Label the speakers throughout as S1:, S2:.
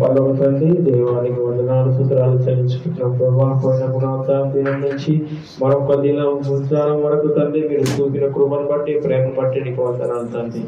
S1: పరలోక తండ్రి, దేవానికి వందనాలు స్తుతులు చెల్లించుకుంటున్నాం ప్రభా. పోయిన పునరుత్థాన దినం నుంచి మరొక దినం ఉద్ధానం వరకు తండ్రి మీరు చూపిన కృపను బట్టి, ప్రేమ బట్టి నీకు వందనాలు తండ్రి.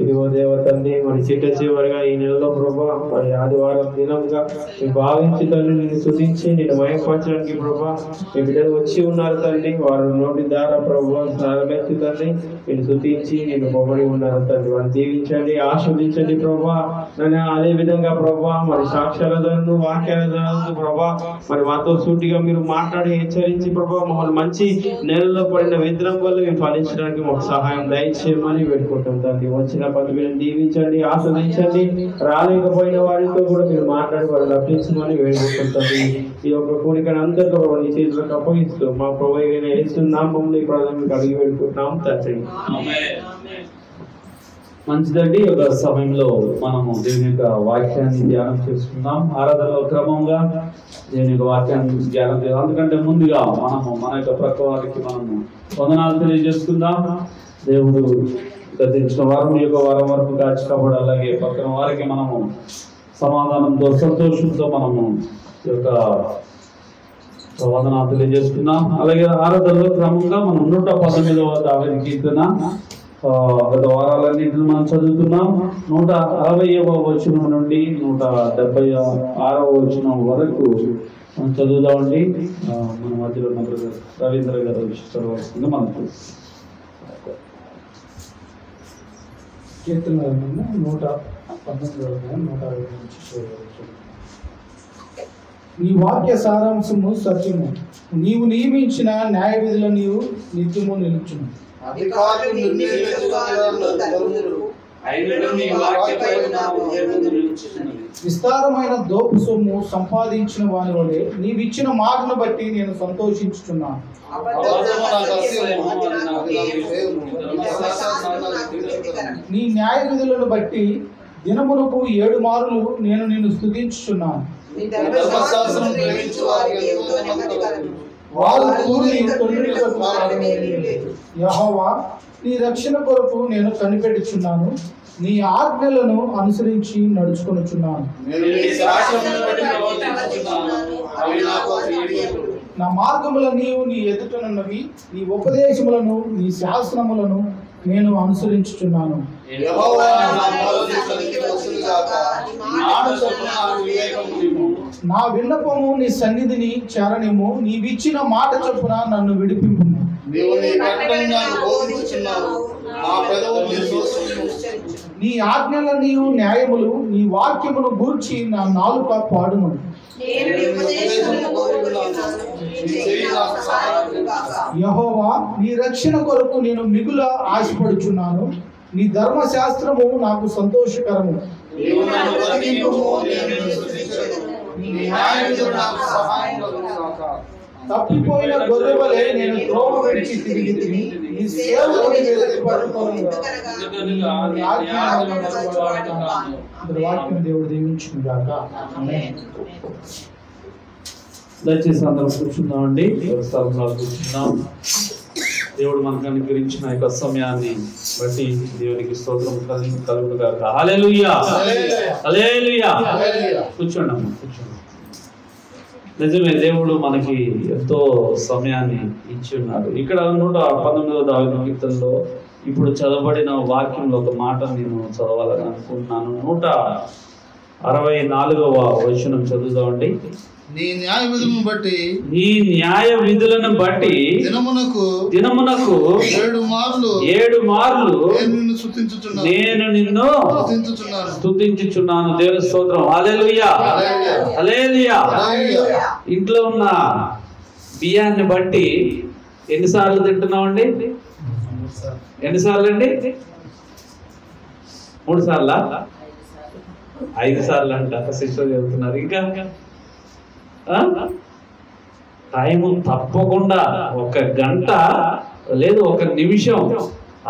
S1: ఇదిగో దేవ తండ్రి, మరి చివరిగా ఈ నెలలో ప్రభా మరి ఆదివారం దినంగా మీరు భావించి తండ్రి నిన్ను స్తుతించి నిన్ను మహిమపరచడానికి ప్రభా మీ బిడ్డలు వచ్చి ఉన్నారు తండ్రి. వారు నోటి ద్వారా ప్రభా స్నానమెత్తి తండ్రి నిన్ను స్తుతించి నిన్ను పొగడి ఉన్నారు తండ్రి. వారిని దీవించండి, ఆస్వాదించండి ప్రభా. నన్ను అదే విధంగా ప్రభా మరి సాక్ష్యాలను వాక్యాలను ప్రభా మరి మాతో సూటిగా మీరు మాట్లాడి హెచ్చరించి ప్రభా మమ్మల్ని మంచి నేలలో పడిన విగ్రహం వల్ల మేము ఫలించడానికి మాకు సహాయం దయచేయమని వేడుకుంటాం తండ్రి. వచ్చిన పదవిని దీవించండి, ఆస్వాదించండి. రాలేకపోయిన వారితో కూడా మీరు మాట్లాడి వారు లభించమని వేడుకుంటాం తండ్రి. ఈ యొక్క కోరికను అందరితో నీ చేతులకు అప్పగిస్తూ మా ప్రభు నామంలో ఈ ప్రాధాన్యత అడిగి వేడుకుంటున్నాం తండ్రి.
S2: మంచిదండి. ఒక సమయంలో మనము దేవుని యొక్క వాక్యాన్ని ధ్యానం చేసుకుందాం. ఆరాధనలో క్రమంగా దేవుని యొక్క వాక్యాన్ని ధ్యానం చేద్దాం. అందుకంటే ముందుగా మనము మన యొక్క ప్రక్క వారికి మనము వందనాలు తెలియజేసుకుందాం. దేవుడు గతించిన వారం యొక్క వారం వరకు కాచినప్పుడు అలాగే పక్కన వారికి మనము సమాధానంతో సంతోషంతో మనము ఈ యొక్క వందనాలు తెలియజేసుకుందాం. అలాగే ఆరాధనలో క్రమంగా మనం 119వ దావీదు కీర్తన గత వారాలన్నింటిని మనం చదువుతున్నాం. 160వ వచనం నుండి 176వ వచనం వరకు మనం చదువుదామండి. మన మధ్యలో రవీంద్ర గారు చదవాల్సింది మనకు.
S3: కీర్తన 119 నీ వాక్య సారాంశము సత్యము, నీవు నియమించిన న్యాయ విధులు నీవు నిత్యము నిలుచును. విస్తారమైన దోపు సొమ్ము సంపాదించిన వాని వలె నీవిచ్చిన మాటను బట్టి నేను సంతోషించుచున్నాను. నీ న్యాయ విధులను బట్టి దినమునకు 7 మారులు నేను నిన్ను స్తుతించుచున్నాను. యెహోవా, నీ రక్షణ కొరకు నేను కనిపెట్టుచున్నాను. నీ ఆజ్ఞలను అనుసరించి నడుచుకొనుచున్నాను. నా మార్గముల నీవు నీ ఎదుటనున్నవి, నీ ఉపదేశములను నీ శాసనములను నేను అనుసరించుచున్నాను. నా విన్నపము నీ సన్నిధిని చేరనిము, నీవిచ్చిన మాట చొప్పున నన్ను విడిపింపు. నీ ఆజ్ఞల నీవు న్యాయములు, నీ వాక్యమును గూర్చి నా నాలుక పాడును. యెహోవా, నీ రక్షణ కొరకు నేను మిగుల ఆశపడుచున్నాను. నీ ధర్మశాస్త్రము నాకు సంతోషకరము. తప్పిపోయిన గొర్రె వలె నేను త్రోవ విడిచి తిరిగి తిని నీ సేవకుని మీదకి పడుకోను. వాక్యం దేవుడు దీవించుగాక. ఆమేన్.
S2: దయచేసి అందరం కూర్చుందామండి. స్థలంలో కూర్చుందాం. దేవుడు మనకు అనుగ్రహించిన యొక్క సమయాన్ని బట్టి దేవునికి స్తోత్రం కలుగుగాక. హల్లెలూయా, హల్లెలూయా. కూర్చోండి అమ్మ, కూర్చోండి. నిజమే, దేవుడు మనకి ఎంతో సమయాన్ని ఇచ్చి ఉన్నారు. ఇక్కడ 119వ దావీదు కీర్తనలో ఇప్పుడు చదవబడిన వాక్యంలో ఒక మాట నేను చదవాలని అనుకుంటున్నాను. 164వ వచనం చదువుదామండి.
S4: నీ న్యాయ విధులను బట్టి,
S2: నీ న్యాయ విధులను బట్టి దినమునకు 7 మార్లు నేను నిన్ను స్తుతించుచున్నాను. దేవుని స్తోత్రం. హల్లెలూయా, హల్లెలూయా. ఇంట్లో ఉన్న బియ్యాన్ని బట్టి ఎన్నిసార్లు తింటున్నామండి? ఎన్నిసార్లు అండి? 3 సార్లా? 5 సార్లు అంట సిస్టర్ చెబుతున్నారు. ఇంకా టైము తప్పకుండా 1 గంట లేదు 1 నిమిషం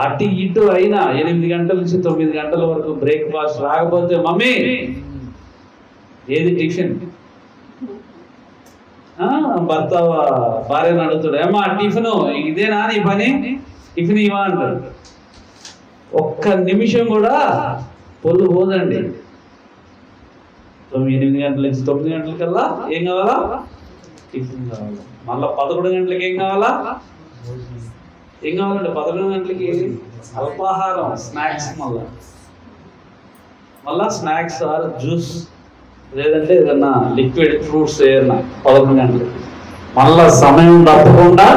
S2: అటు ఇటు అయినా 8 గంటల నుంచి 9 గంటల వరకు బ్రేక్ఫాస్ట్ రాకపోతే మమ్మీ ఏది టిఫిన్? భర్త భార్యను అడుగుతాడు, ఏమా టిఫిన్ ఇదేనా నీ పని? టిఫిన్ ఇవా అంటాడు. 1 నిమిషం కూడా పొల్లు పోదండి. 8 గంటల నుంచి 9 గంటలకల్లా ఏం కావాలా? టిఫిన్ కావాలి. మళ్ళీ 11 గంటలకి ఏం కావాలా? ఏం కావాలంటే 11 గంటలకి అల్పాహారం, స్నాక్స్. మళ్ళా స్నాక్స్ ఆర్ జ్యూస్, లేదంటే ఏదన్నా లిక్విడ్ ఫ్రూట్స్ ఏదన్నా 11 గంటలకి. మళ్ళా సమయం తప్పకుండా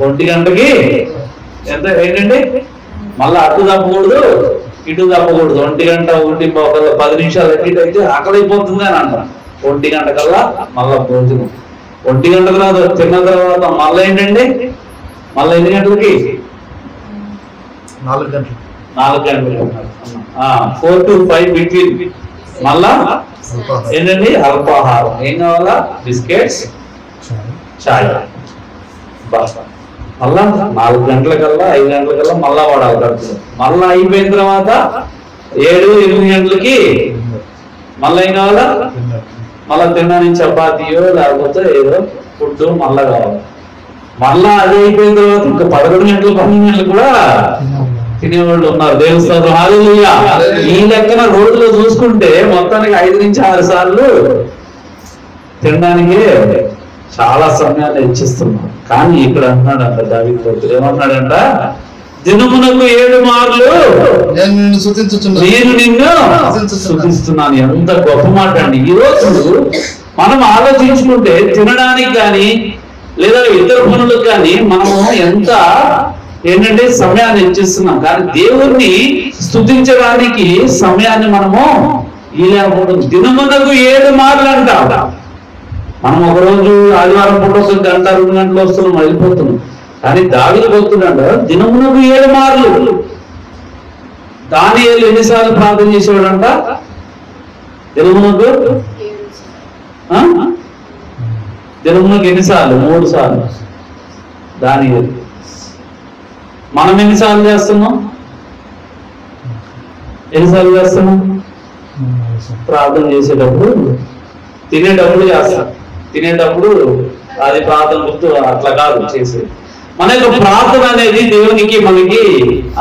S2: 1 గంటకి ఏంటండి మళ్ళీ అటు తప్పకూడదు, ఇటు తప్పకూడదు. 1 గంట 10 నిమిషాలు ఎటు అయితే ఆకలిపోతుంది అని అంటారు. 1 గంట కల్లా మళ్ళా భోజనం. 1 గంట తర్వాత తిన్న తర్వాత మళ్ళీ ఏంటండి మళ్ళీ ఎన్ని గంటలకి?
S4: 4 గంటలు.
S2: 4 గంటలు. 4 to 5 బిట్వీన్ మళ్ళా ఏంటండి అల్పాహారం. ఏం కావాలా? బిస్కెట్స్, చాయ్. మళ్ళా 4 గంటలకల్లా 5 గంటలకల్లా మళ్ళా వాడాలి ఖర్చు. మళ్ళా అయిపోయిన తర్వాత 7-8 గంటలకి మళ్ళీ ఏం కావాలా? మళ్ళా తినడానికి చపాతీయో లేకపోతే ఏదో ఫుడ్ మళ్ళా కావాలి. మళ్ళా అది అయిపోయిన తర్వాత ఇంకా 11 గంటలు 12 గంటలు కూడా తినేవాళ్ళు ఉన్నారు. దేవుని స్తోత్రం, హల్లెలూయా. ఈ లెక్కన రోజులో చూసుకుంటే మొత్తానికి 5 నుంచి 6 సార్లు తినడానికి చాలా సమయాన్ని ఇచ్చిస్తున్నారు. కానీ ఇక్కడ అంటున్నాడంట దావీదు భక్తుడు, ఏమన్నాడంట? దినమునకు 7 మార్లు
S4: నేను నిన్ను
S2: స్తుతిస్తున్నాను. ఎంత గొప్ప మాట అండి. ఈ రోజు మనం ఆలోచించుకుంటే తినడానికి కానీ లేదా ఇతర పనులకు కానీ మనము ఎంత ఏంటంటే సమయాన్ని ఇచ్చిస్తున్నాం. కానీ దేవుణ్ణి స్తుతించడానికి సమయాన్ని మనము లేకపోవడం. దినమునకు 7 మార్లు అంట. మనం ఒకరోజు ఆదివారం పూట 1 గంట 2 గంటలు వస్తున్నాం, వెళ్ళిపోతున్నాం. కానీ దావీదు భక్తుడంట దినమునకు 7 మార్లు. దానియేలు ఎన్నిసార్లు ప్రార్థన చేసేవాడంట? దినమునకు ఎన్నిసార్లు? 3 సార్లు. దానియేలు. మనం ఎన్నిసార్లు చేస్తున్నాం? ప్రార్థన చేసేటప్పుడు, తినేటప్పుడు చేస్తాం. తినేటప్పుడు అది ప్రార్థన గుర్తు అట్లా కాదు చేసేది. మన యొక్క ప్రార్థన అనేది దేవునికి మనకి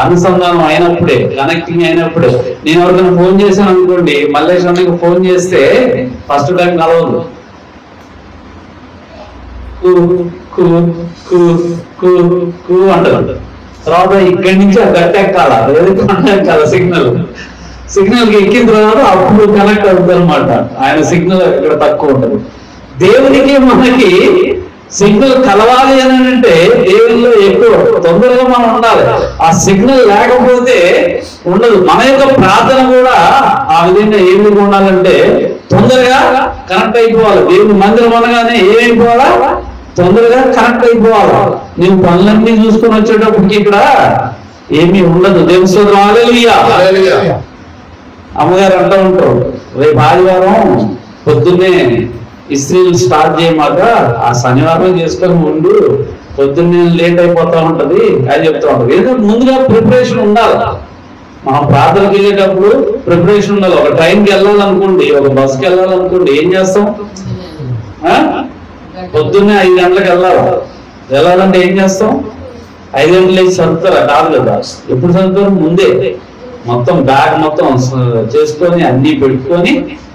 S2: అనుసంధానం అయినప్పుడే, కనెక్టింగ్ అయినప్పుడే. నేను ఎవరికైనా ఫోన్ చేశాను అనుకోండి, మల్లేశ్వరానికి ఫోన్ చేస్తే ఫస్ట్ టైం కలవదు. అంటారు. తర్వాత ఇక్కడి నుంచి గట్టి ఎక్కాలా, ఎక్కాలా సిగ్నల్ కి ఎక్కిన తర్వాత అప్పుడు కనెక్ట్ అవుతుంది అనమాట. ఆయన సిగ్నల్ ఇక్కడ తక్కువ ఉంటుంది. దేవునికి మనకి సిగ్నల్ కలవాలి అని అంటే దేవుల్లో ఎక్కువ తొందరగా మనం ఉండాలి. ఆ సిగ్నల్ లేకపోతే ఉండదు. మన యొక్క ప్రార్థన కూడా ఆ విధంగా ఏ విధంగా ఉండాలంటే తొందరగా కనెక్ట్ అయిపోవాలి. దేవుని మందిరం అనగానే ఏమైపోవాలా? తొందరగా కనెక్ట్ అయిపోవాలి. నేను పనులన్నీ చూసుకొని వచ్చేటప్పటికి ఇక్కడ ఏమీ ఉండదు. దేవుని స్తోత్రం, హల్లెలూయా. అమ్మగారు అంటూ ఉంటారు, రేపు ఆదివారం పొద్దున్నే ఇస్త్రీలు స్టార్ట్ చేయమాక ఆ శనివారం చేసుకొని ముందు పొద్దున్నే లేట్ అయిపోతా ఉంటది అని చెప్తా ఉంటారు. ఎందుకంటే ముందుగా ప్రిపరేషన్ ఉండాలి. మనం ప్రార్థనకి వెళ్ళేటప్పుడు ప్రిపరేషన్ ఉండాలి. ఒక ట్రైన్కి వెళ్ళాలనుకోండి, ఒక బస్కి వెళ్ళాలనుకోండి, ఏం చేస్తాం? పొద్దున్నే 5 గంటలకు వెళ్ళాలంటే ఏం చేస్తాం? 5 గంటలు వేసి చదువుతారా? కాదు కదా. ఎప్పుడు చదువుతారు? ముందే మొత్తం బ్యాగ్ మొత్తం చేసుకొని అన్ని పెట్టుకొని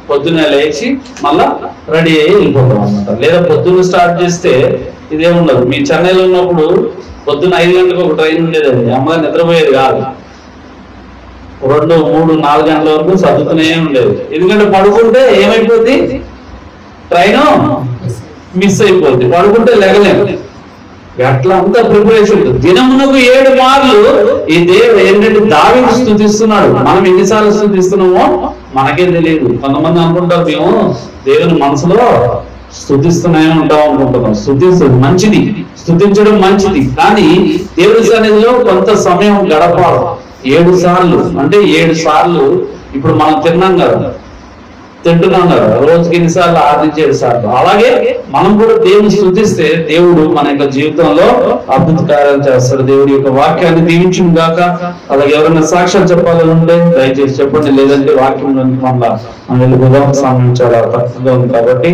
S2: పొద్దున్నే లేచి మళ్ళా రెడీ అయ్యి వెళ్ళిపోతాం అన్నమాట. లేదా పొద్దున్న స్టార్ట్ చేస్తే ఇదేముండదు. మీ చెన్నైలో ఉన్నప్పుడు పొద్దున్న 5 గంటలకు ఒక ట్రైన్ ఉండేదండి. అమ్మగారు నిద్రపోయేది కాదు. 2, 3, 4 గంటల వరకు చదువుతూనే ఉండేది. ఎందుకంటే పడుకుంటే ఏమైపోద్ది? ట్రైన్ మిస్ అయిపోద్ది. పడుకుంటే లెగలేము. అట్లా అంతా ప్రిపరేషన్. దినమునకు 7 మార్లు ఈ దేవుడు ఏంటంటే దావీదు స్తుతిస్తున్నాడు. మనం ఎన్నిసార్లు స్తుతిస్తున్నామో మనకే తెలియదు. కొంతమంది అనుకుంటారు మేము దేవుని మనసులో స్తుతిస్తూనే ఉంటాం అనుకుంటున్నాం. మంచిది, స్తుతించడం మంచిది. కానీ దేవుడి సన్నిధిలో కొంత సమయం గడపాలి. 7 సార్లు అంటే 7 సార్లు. ఇప్పుడు మనం తింటున్నాం కదా, రోజుకి ఎన్నిసార్లు? 6 నుంచి 7 సార్లు. అలాగే మనం కూడా దేవుని స్తుతిస్తే దేవుడు మన యొక్క జీవితంలో అద్భుత కార్యాలు చేస్తాడు. దేవుడి యొక్క వాక్యాన్ని దీవించును గాక. అలాగే ఎవరైనా సాక్ష్యాలు చెప్పాలని ఉంటే దయచేసి చెప్పండి. లేదంటే వాక్యం మళ్ళా మనం వెళ్ళిపోదాం. సమయం చాలా తక్కువగా ఉంది కాబట్టి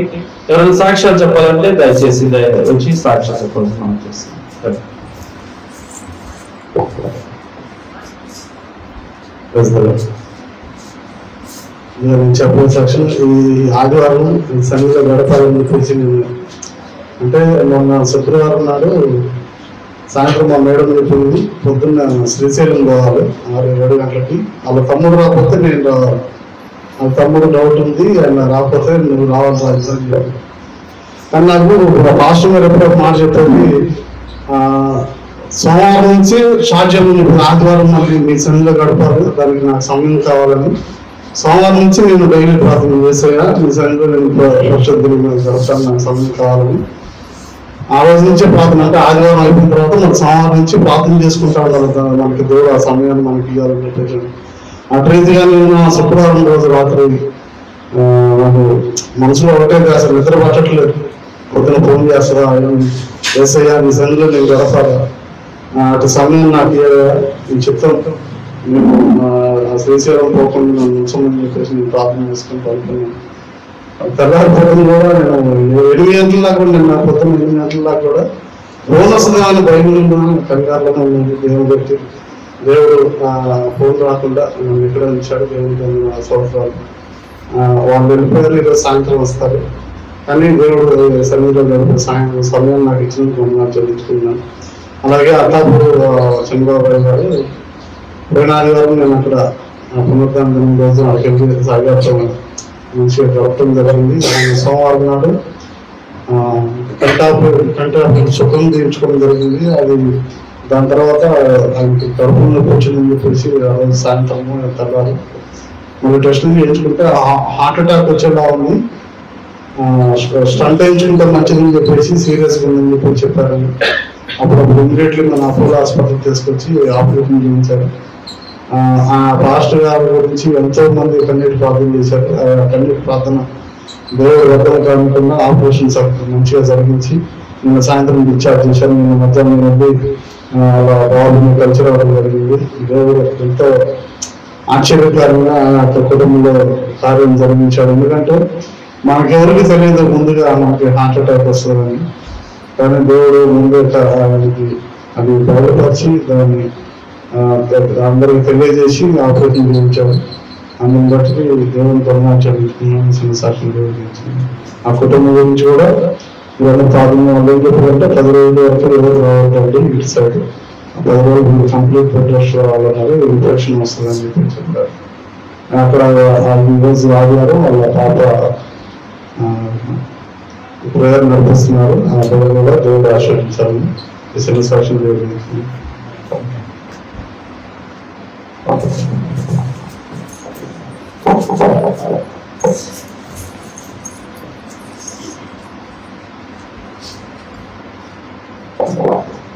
S2: ఎవరైనా సాక్ష్యాలు చెప్పాలంటే దయచేసి వచ్చి సాక్ష్యాలు చెప్పాల్సిన చేస్తాం.
S5: నేను చెప్పిన సెక్షన్ ఈ ఆదివారం సన్నిధిలో గడపాలని చెప్పేసి నేను అంటే మొన్న శుక్రవారం నాడు సాయంత్రం మా మేడం చెప్పింది పొద్దున్న శ్రీశైలం పోవాలి 6-7 గంటలకి. వాళ్ళ తమ్ముడు రాకపోతే నేను రావాలి. వాళ్ళ తమ్ముడు డౌట్ ఉంది, ఆయన రాకపోతే నువ్వు రావాలి రాజధాని. కానీ నాకు పాస్టర్ గారు ఎప్పుడో మాట చెప్పేది సోమవారం నుంచి స్టార్ట్ చేయమని ఇప్పుడు ఆదివారం మళ్ళీ మీ సన్నిధిలో గడపాలి, దానికి నాకు సమయం కావాలని. సోమవారం నుంచి నేను డైలీ ప్రార్థన చేసేయా మీ సన్నిధిలో నేను పరిశుద్ధులు గడపాలి, నాకు సమయం కావాలని. ఆ రోజు నుంచే ప్రార్థన అంటే ఆదివారం అయిపోయిన తర్వాత మనకు సోమవారం నుంచి ప్రార్థన చేసుకుంటాం కదా, మనకి దేవుడు ఆ సమయాన్ని మనకి ఇవ్వాలని చెప్పేసి. అటు రీతిగా నేను శుక్రవారం రోజు రాత్రి నాకు మనసులో ఒకటే అసలు నిద్ర పట్టట్లేదు. పొద్దున ఫోన్ చేస్తారా వేసయ్యా మీ సన్నిధిలో నేను గడపాలా, అటు సమయం నాకు నేను చెప్తాను, నేను శ్రీశైలం పోకుండా నన్ను ఉంచమని చెప్పేసి నేను ప్రార్థన చేసుకుని పడుకున్నాను. తెల్లారి పొద్దున కూడా నేను 7 గంటల దాకా నిన్న పొద్దున్న 8 గంటల దాకా కూడా ఫోన్ వస్తుందా అని బయట కంగారులోనే ఉన్నాను. దేవుడు పెట్టి దేవుడు ఫోన్ రాకుండా నన్ను ఎక్కడ ఉంచాడు దేవుడు సంవత్సరాలు. వాళ్ళు వెళ్ళిపోయారు, ఈరోజు సాయంత్రం వస్తారు. కానీ దేవుడు సన్నిధిలో గడిపే సమయం నాకు ఇచ్చినందుకు నాకు చెల్లించుకున్నాను. అలాగే అత్తాపూర్ చంద్రబాబు గారు పోయిన ఆదివారం నేను అక్కడ పునరుద్ధరణ రోజు అక్కడికి సాగారు మంచిగా గడపడం జరిగింది. ఆయన సోమవారం నాడు కంటాపూర్ సుఖం తీర్చుకోవడం జరిగింది. అది దాని తర్వాత ఆయనకి కడుపులో కూర్చుని చెప్పేసి ఆ రోజు సాయంత్రము తెల్లారు మళ్ళీ టెస్టులు చేయించుకుంటే హార్ట్ అటాక్ వచ్చేలా ఉంది, స్టంట్ వేయించుకుంటే మంచిదని చెప్పేసి సీరియస్గా ఉందని చెప్పి చెప్పారని. అప్పుడు ఇమీడియట్లీ మన అపోలో హాస్పిటల్ తీసుకొచ్చి ఆపరేషన్ చేయించారు. ఆ పాస్టర్ గారి గురించి ఎంతో మంది కన్నీటి ప్రార్థన చేశారు. కన్నీటి ప్రార్థన దేవుడు వద్దన కాకుండా ఆపరేషన్ మంచిగా జరిగించి నిన్న సాయంత్రం డిశ్చార్జ్ చేశారు. నిన్న మధ్యాహ్నం నుండి బాబుని కలిసి రావడం జరిగింది. దేవుడు ఎంతో ఆశ్చర్యకరంగా కుటుంబంలో కార్యం జరిగించాడు. ఎందుకంటే మనకెవరికి తెలియదు ముందుగా మనకి హార్ట్ అటాక్ వస్తుందని, కానీ దేవుడు ముందు అది బయలుపరిచి దాన్ని అందరికి తెలియజేసి ఆపరేషన్ చేయించాడు. అందుని బట్టి దేవుని పరిమాణించాడు సాక్షి గురించి. ఆ కుటుంబం గురించి కూడా ఇవన్నీ ప్రాబ్లం వాళ్ళు ఏం చెప్పారంటే 10 రోజుల వరకు ఎవరు రావద్దండి ఇటు సైడ్, 10 రోజులు కంప్లీట్ బెడ్ రెస్ట్ రావాలన్నారు, ఇన్ఫెక్షన్ వస్తుందని చెప్పి చెప్పారు. అక్కడ ఈరోజు ఆదివారం వాళ్ళ పాప ప్రేయర్ నడిపిస్తున్నారు. ఆ ప్రేయర్ కూడా దేవుడు ఆశీర్వదించాలని సాక్షి దేవుడు.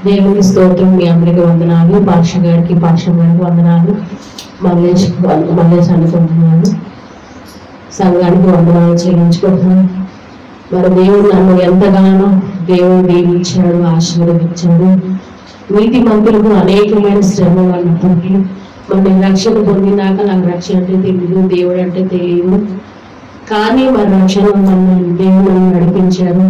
S6: దేవునికి స్తోత్రం. మీ అందరికి వందనాలు. పాష గారికి వందనాలు. మల్లేష్ అనుకుంటున్నాను. సంఘానికి వందనాలు చెల్లించుకుంటున్నాను. మరి దేవుడు నన్ను ఎంతగానో దేవుడు దీవించాడు, ఆశీర్వదించాడు. నీతి మంతులకు అనేకమైన శ్రమలు అన్నప్పటికీ మరి రక్షణ పొందినాక నాకు రక్షణ అంటే తెలియదు, దేవుడు అంటే తెలియదు. కానీ మరి రక్షణ దేవుడు నన్ను నడిపించారు.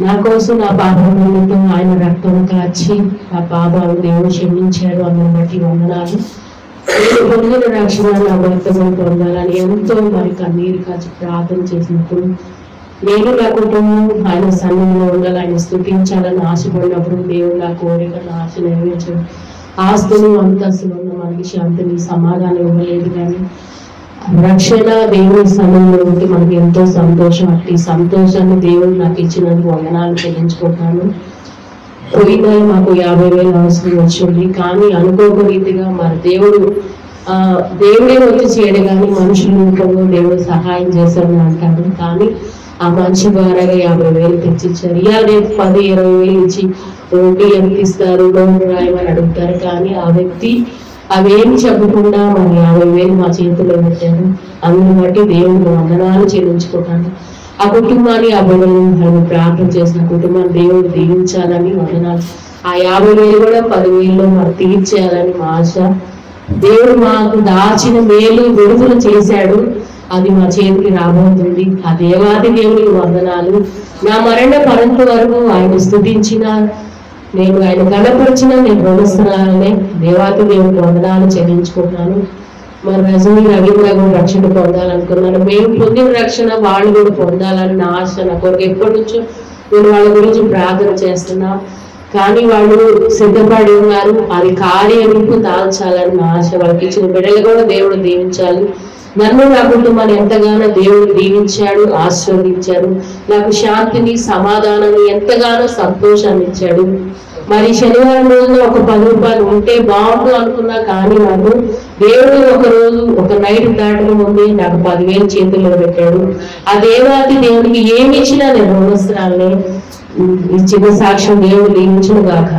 S6: నా కోసం నా పాపం నిమిత్తం ఆయన రక్తం కాచి ఆ పాపాలు దేవుడు క్షమించాడు. అందుని బట్టి వందనాలు. నేను పొందిన రక్షణ నా భర్తను పొందాలని ఎంతో మరి కన్నీరు కాచి ప్రార్థన చేసినప్పుడు నేను నా కుటుంబం ఆయన సన్నిధిలో ఉండాలి, ఆయన స్తుతించాలని ఆశపడినప్పుడు దేవుడు నా కోరిక నా ఆశ నెరవేర్చాడు. ఆస్తులు అంతస్తులు ఉన్న మనకి శాంతిని సమాధానం ఇవ్వలేదు, కానీ రక్షణ దేవుడి సమయంలో ఉంటే మనకి ఎంతో సంతోషం. అట్టి సంతోషాన్ని దేవుడు నాకు ఇచ్చినందుకు వందనాలు చెల్లించుకుంటాను. పోయిన మాకు 50,000 అవసరం వచ్చింది, కానీ అనుకోక రీతిగా మరి దేవుడే వచ్చి చేయడు, కానీ మనుషుల రూపంలో దేవుడు సహాయం చేశాడని అంటాడు. కానీ ఆ మనిషి ద్వారా 50,000 తెచ్చిచ్చారు. ఇవాళ రేపు 10-20,000 ఇచ్చి రోడ్డు ఎంత ఇస్తారు, లోన్ రాయమని అడుగుతారు. కానీ ఆ వ్యక్తి అవేమి చెప్పకుండా మరి 50,000 మా చేతిలో పెట్టారు. అందుని బట్టి దేవుడికి వందనాలు చెల్లించుకుంటాను. ఆ కుటుంబాన్ని ఆ బిడ్డలను ప్రార్థన చేసిన కుటుంబాన్ని దేవుడు దీవించాలని వందనాలు. ఆ 50,000 కూడా 10,000లో మరి తీర్చేయాలని మా ఆశ. దేవుడు మాకు దాచిన మేలు విడుదల చేశాడు, అది మా చేతికి రాబోతుంది. ఆ దేవాది దేవుడికి వందనాలు. నా మరణ పరంత వరకు ఆయన స్తుతించిన, నేను ఆయన గణపరిచిన నేను రుణస్థలాలనే దేవాది దేవుడికి వందనాలు చెల్లించుకుంటున్నాను. మరి రజనీ రవీంద్ర కూడా రక్షణ పొందాలనుకున్నాను. మేము పొందిన రక్షణ వాళ్ళు కూడా పొందాలని నా ఆశ, నా కొరకు ఎప్పటి నుంచో నేను వాళ్ళ గురించి ప్రార్థన చేస్తున్నా. కానీ వాళ్ళు సిద్ధపడి ఉన్నారు. అది కార్యరూపు దాల్చాలని నా ఆశ. వాళ్ళకి ఇచ్చిన బిడ్డలు కూడా దేవుడు దీవించాలి. నన్ను నా కుటుంబాన్ని ఎంతగానో దేవుడు దీవించాడు, ఆశీర్వదించాడు. నాకు శాంతిని, సమాధానాన్ని, ఎంతగానో సంతోషాన్ని ఇచ్చాడు. మరి శనివారం రోజున ఒక 10 రూపాయలు ఉంటే బాగుండు అనుకున్నా, కానీ నాకు దేవుడు ఒక రోజు ఒక నైట్ దాటక ముందే నాకు 10,000 చేతుల్లో పెట్టాడు. ఆ దేవాది దేవునికి ఏమి ఇచ్చినా నేను రుణస్తురాలని. ఈ చిన్న సాక్ష్యం దేవుడు దీవించును గాక.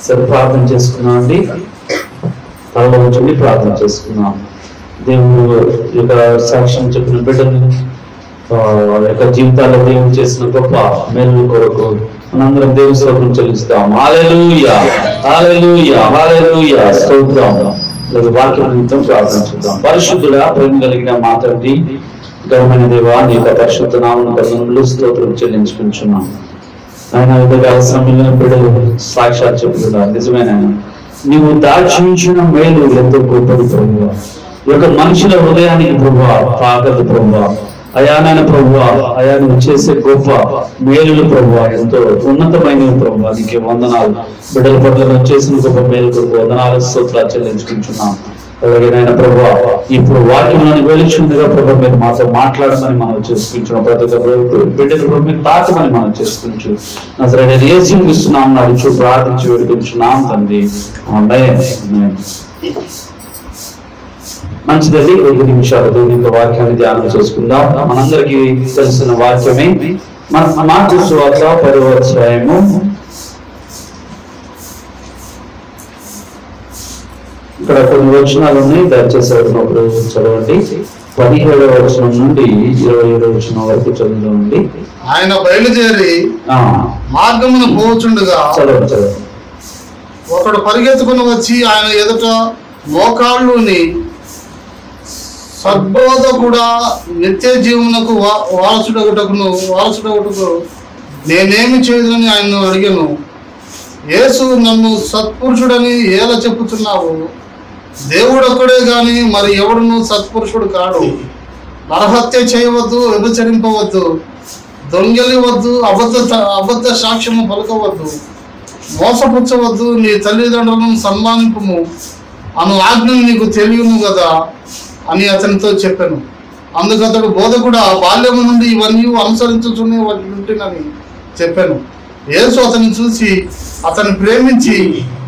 S2: సరే, ప్రార్థన చేసుకున్నాం అండి. తలలో ఉంచండి, ప్రార్థన చేసుకున్నాం. దేవుడు యొక్క సాక్ష్యం చెప్పిన బిడ్డలు యొక్క జీవితాల్లో దేవుడు చేసిన గొప్ప మేలు కొరకు మనందరం దేవుని స్తోత్రం చెల్లిస్తాం. హల్లెలూయా, హల్లెలూయా, హల్లెలూయా, స్తోత్రం. వాక్యం నిమిత్తం ప్రార్థన చేద్దాం. పరిశుద్ధుడా, ప్రేమ కలిగిన మా తండ్రి, ఘనమైన దేవా, నీ యొక్క పరిశుద్ధ నామములు స్తోత్రం చెల్లించుకుంటున్నాం. ఆయన విధంగా సమయంలో బిడ్డలు సాక్షాత్ చెప్తున్నారు. నిజమైన నీవు దాచించిన మేలు ఎంతో గొప్పది ప్రభువా. ఈ యొక్క మనుషుల హృదయానికి ప్రభువా తాగదు ప్రభువా. అయానైన ప్రభువా, అయా నువ్వు చేసే గొప్ప మేలులు ప్రభువా ఎంతో ఉన్నతమైనవి ప్రభువా. నీకే వందనాలు. బిడ్డల పట్ల చేసిన గొప్ప మేలు కొరకు వందనాలు, స్తోత్రాలు చెల్లించుకుంటున్నాం. అలాగే నాయన ప్రభువా, ఇప్పుడు వాక్యంలోని వెలుచుందిగా ప్రభు మీరు మాతో మాట్లాడమని మనం చేసుకుంటున్నాం. ప్రతి ఒక్క బిడ్డలు మీరు తాకమని మనం చేసుకుంటూ నజరేయుడైన యేసుని ఇస్తున్నాం నడుచు ప్రార్థించి వేడుకుంటున్నాం తండ్రి. ఆమేన్. మంచిదండి, 5 నిమిషాలు దేవుని వాక్యాన్ని ధ్యానం చేసుకుందాం. మనందరికీ తెలిసిన వాక్యమే మార్కు సువార్త 10వ అధ్యాయము ఇక్కడ కొన్ని వచనాలు ఉన్నాయి. దయచేసి ఎవరినొకరు చదవండి. 17వ వచనం నుండి 27వ వచనం వరకు చదువుకోండి.
S4: ఆయన బయలుదేరి మార్గమున పోవచుండగా
S2: చదవండి.
S4: ఒకడు పరిగెత్తుకుని వచ్చి ఆయన ఎదుట మోకాళ్ళుని, సద్బోధకుడా, నిత్య జీవనకు వారసుడగుటకు నేనేమి చేయదని ఆయన అడిగాను. యేసు, నన్ను సత్పురుషుడని ఎలా చెప్పుతున్నావు? దేవుడు ఒక్కడే గాని మరి ఎవడును సత్పురుషుడు కాడు. నరహత్య చేయవద్దు, వ్యభిచరింపవద్దు, దొంగలివద్దు, అబద్ధ సాక్ష్యము పలకవద్దు, మోసపుచ్చవద్దు, నీ తల్లిదండ్రులను సన్మానింపుము అను ఆజ్ఞను నీకు తెలియను కదా అని అతనితో చెప్పాను. అందుకు అతడు, బోధకుడా, బాల్యము నుండి ఇవన్నీ అనుసరించుతూనే ఉంటునని చెప్పాను. యేసు అతన్ని చూసి అతన్ని ప్రేమించి,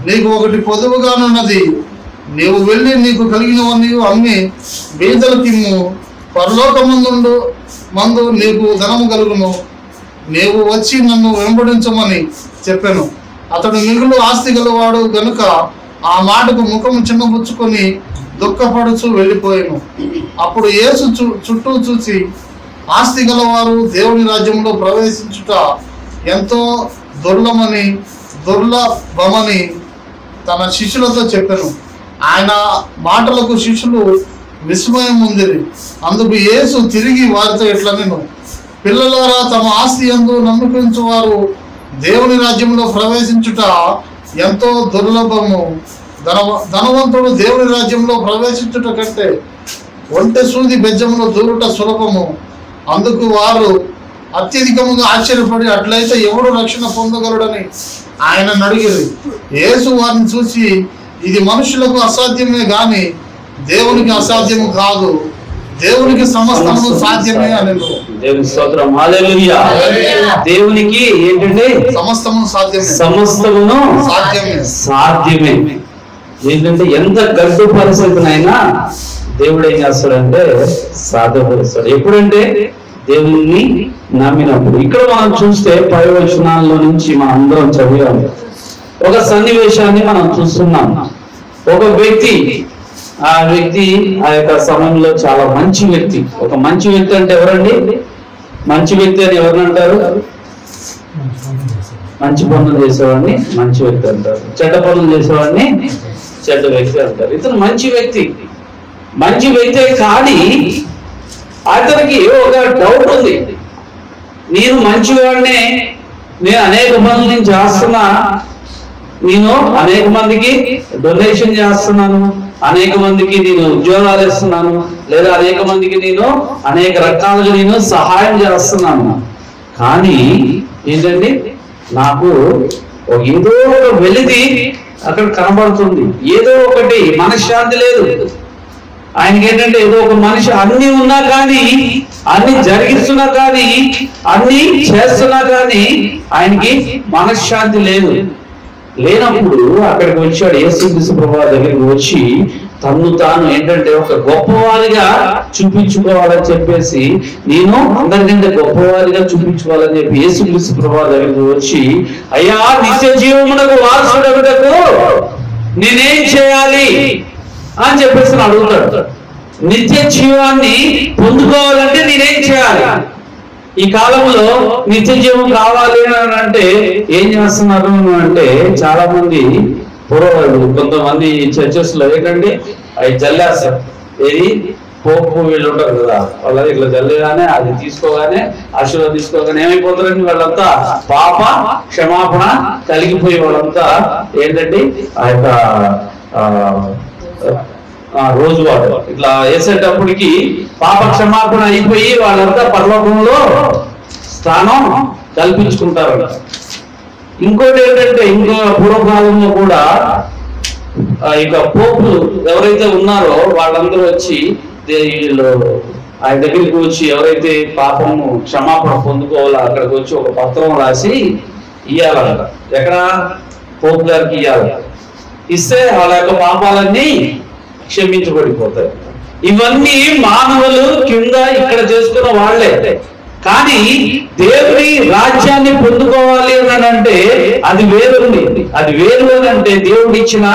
S4: నీకు ఒకటి పొదువుగానున్నది. నీవు వెళ్ళి నీకు కలిగినవన్నీ అమ్మి బీదలకిమ్ము, పరలోకమందు నీకు ధనము కలుగును. నీవు వచ్చి నన్ను వెంబడించమని చెప్పాను. అతడు మిగులు ఆస్తి గలవాడు గనుక ఆ మాటకు ముఖము చిన్నబుచ్చుకొని దుఃఖపడుచు వెళ్ళిపోయాను. అప్పుడు యేసు చుట్టూ చూసి, ఆస్తి గలవారు దేవుని రాజ్యంలో ప్రవేశించుట ఎంతో దుర్లభమని తన శిష్యులతో చెప్పాను. ఆయన మాటలకు శిష్యులు విస్మయం ఉందిరి. అందుకు యేసు తిరిగి వారితో ఇట్లనెను, పిల్లలారా, తమ ఆస్తి యందు నమ్మకించు వారు దేవుని రాజ్యంలో ప్రవేశించుట ఎంతో దుర్లభము. ధనవంతుడు దేవుని రాజ్యంలో ప్రవేశించుట కంటే ఒంటె సూది బెజ్జంలో దూరుట సులభము. అందుకు వారు అత్యధికముగా ఆశ్చర్యపడి, అట్లయితే ఎవడు రక్షణ పొందగలడని ఆయన అడిగిరి. యేసు వారిని చూసి, ఇది మనుషులకు అసాధ్యమే గాని దేవునికి అసాధ్యము కాదు. దేవునికి సమస్తము సాధ్యమే అని.
S2: దేవుని స్తోత్రం. హల్లెలూయా. దేవునికి ఏంటంటే సమస్తము సాధ్యమే. ఏంటంటే ఎంత గడ్డు పరిస్థితినైనా దేవుడు ఏం చేస్తాడంటే సాధ్యపరుస్తాడు. ఎప్పుడంటే దేవుణ్ణి నమ్మినప్పుడు. ఇక్కడ మనం చూస్తే 10 వచనాల్లో నుంచి మనం అందరం చదివాము. ఒక సన్నివేశాన్ని మనం చూస్తున్నాం. ఒక వ్యక్తి, ఆ వ్యక్తి ఆ యొక్క సమయంలో చాలా మంచి వ్యక్తి. ఒక మంచి వ్యక్తి అంటే ఎవరండి? మంచి వ్యక్తి అని ఎవరిని అంటారు? మంచి పనులు చేసేవాడిని మంచి వ్యక్తి అంటారు. చెడ్డ పనులు చేసేవాడిని చెడ్డ వ్యక్తి అంటారు. ఇతను మంచి వ్యక్తి. మంచి వ్యక్తే కానీ అతనికి ఒక డౌట్ ఉంది. నేను మంచివాడినే, నేను అనేక పనులు నేను చేస్తున్నా, నేను అనేక మందికి డొనేషన్ చేస్తున్నాను, అనేక మందికి నేను ఉద్యోగాలు ఇస్తున్నాను, లేదా అనేక మందికి నేను అనేక రకాలుగా నేను సహాయం చేస్తున్నాను. కానీ ఏంటండి, నాకు ఏదో ఒక వెలితి అక్కడ కనబడుతుంది, ఏదో ఒకటి మనశ్శాంతి లేదు. ఆయనకి ఏంటంటే ఏదో ఒక మనిషి అన్ని ఉన్నా కానీ, అన్ని జరిగిస్తున్నా కానీ, అన్ని చేస్తున్నా కానీ ఆయనకి మనశ్శాంతి లేదు. లేనప్పుడు అక్కడికి వచ్చాడు యేసుక్రీస్తు ప్రభువు దగ్గరికి వచ్చి తన్ను తాను ఏంటంటే ఒక గొప్పవారిగా చూపించుకోవాలని చెప్పేసి, నేను అందరికంటే గొప్పవారిగా చూపించుకోవాలని చెప్పి యేసుక్రీస్తు ప్రభువు దగ్గరికి వచ్చి, అయ్యా నిత్య జీవమునకు వారసుడగుటకు నేనేం చేయాలి అని చెప్పేసి అడుగుతాడు. నిత్య జీవాన్ని పొందుకోవాలంటే నేనేం చేయాలి? ఈ కాలంలో నిత్య జీవం కావాలి అని అంటే ఏం చేస్తున్నారు అంటే, చాలా మంది కొంతమంది చర్చెస్ లో ఏంటంటే అవి జల్లేస్తారు. ఏది పోపు వీళ్ళు ఉంటారు కదా, వాళ్ళది ఇట్లా జల్లేగానే అది తీసుకోగానే ఆశీర్వాదం తీసుకోగానే ఏమైపోతారండి, వాళ్ళంతా పాప క్షమాపణ కలిగిపోయి వాళ్ళంతా ఏంటంటే ఆ యొక్క రోజువారు ఇట్లా వేసేటప్పటికి పాప క్షమాపణ అయిపోయి వాళ్ళంతా పరలోకంలో స్థానం కల్పించుకుంటారు. ఇంకోటి ఏంటంటే, ఇంకో పూర్వకాలంలో కూడా ఇక పోపులు ఎవరైతే ఉన్నారో వాళ్ళందరూ వచ్చి వీళ్ళు ఆయన దగ్గరికి వచ్చి ఎవరైతే పాపము క్షమాపణ పొందుకోవాలో అక్కడికి వచ్చి ఒక పత్రం రాసి ఇయ్యాలంట. ఎక్కడ? పోపు గారికి ఇయ్యాలి. ఇస్తే వాళ్ళ యొక్క పాపాలన్నీ క్షమించబడిపోతాయి. ఇవన్నీ మానవులు కింద ఇక్కడ చేసుకున్న వాళ్లే. కానీ దేవుని రాజ్యాన్ని పొందుకోవాలి అని అంటే అది వేరుంది. అది వేరు అని అంటే దేవుడు ఇచ్చిన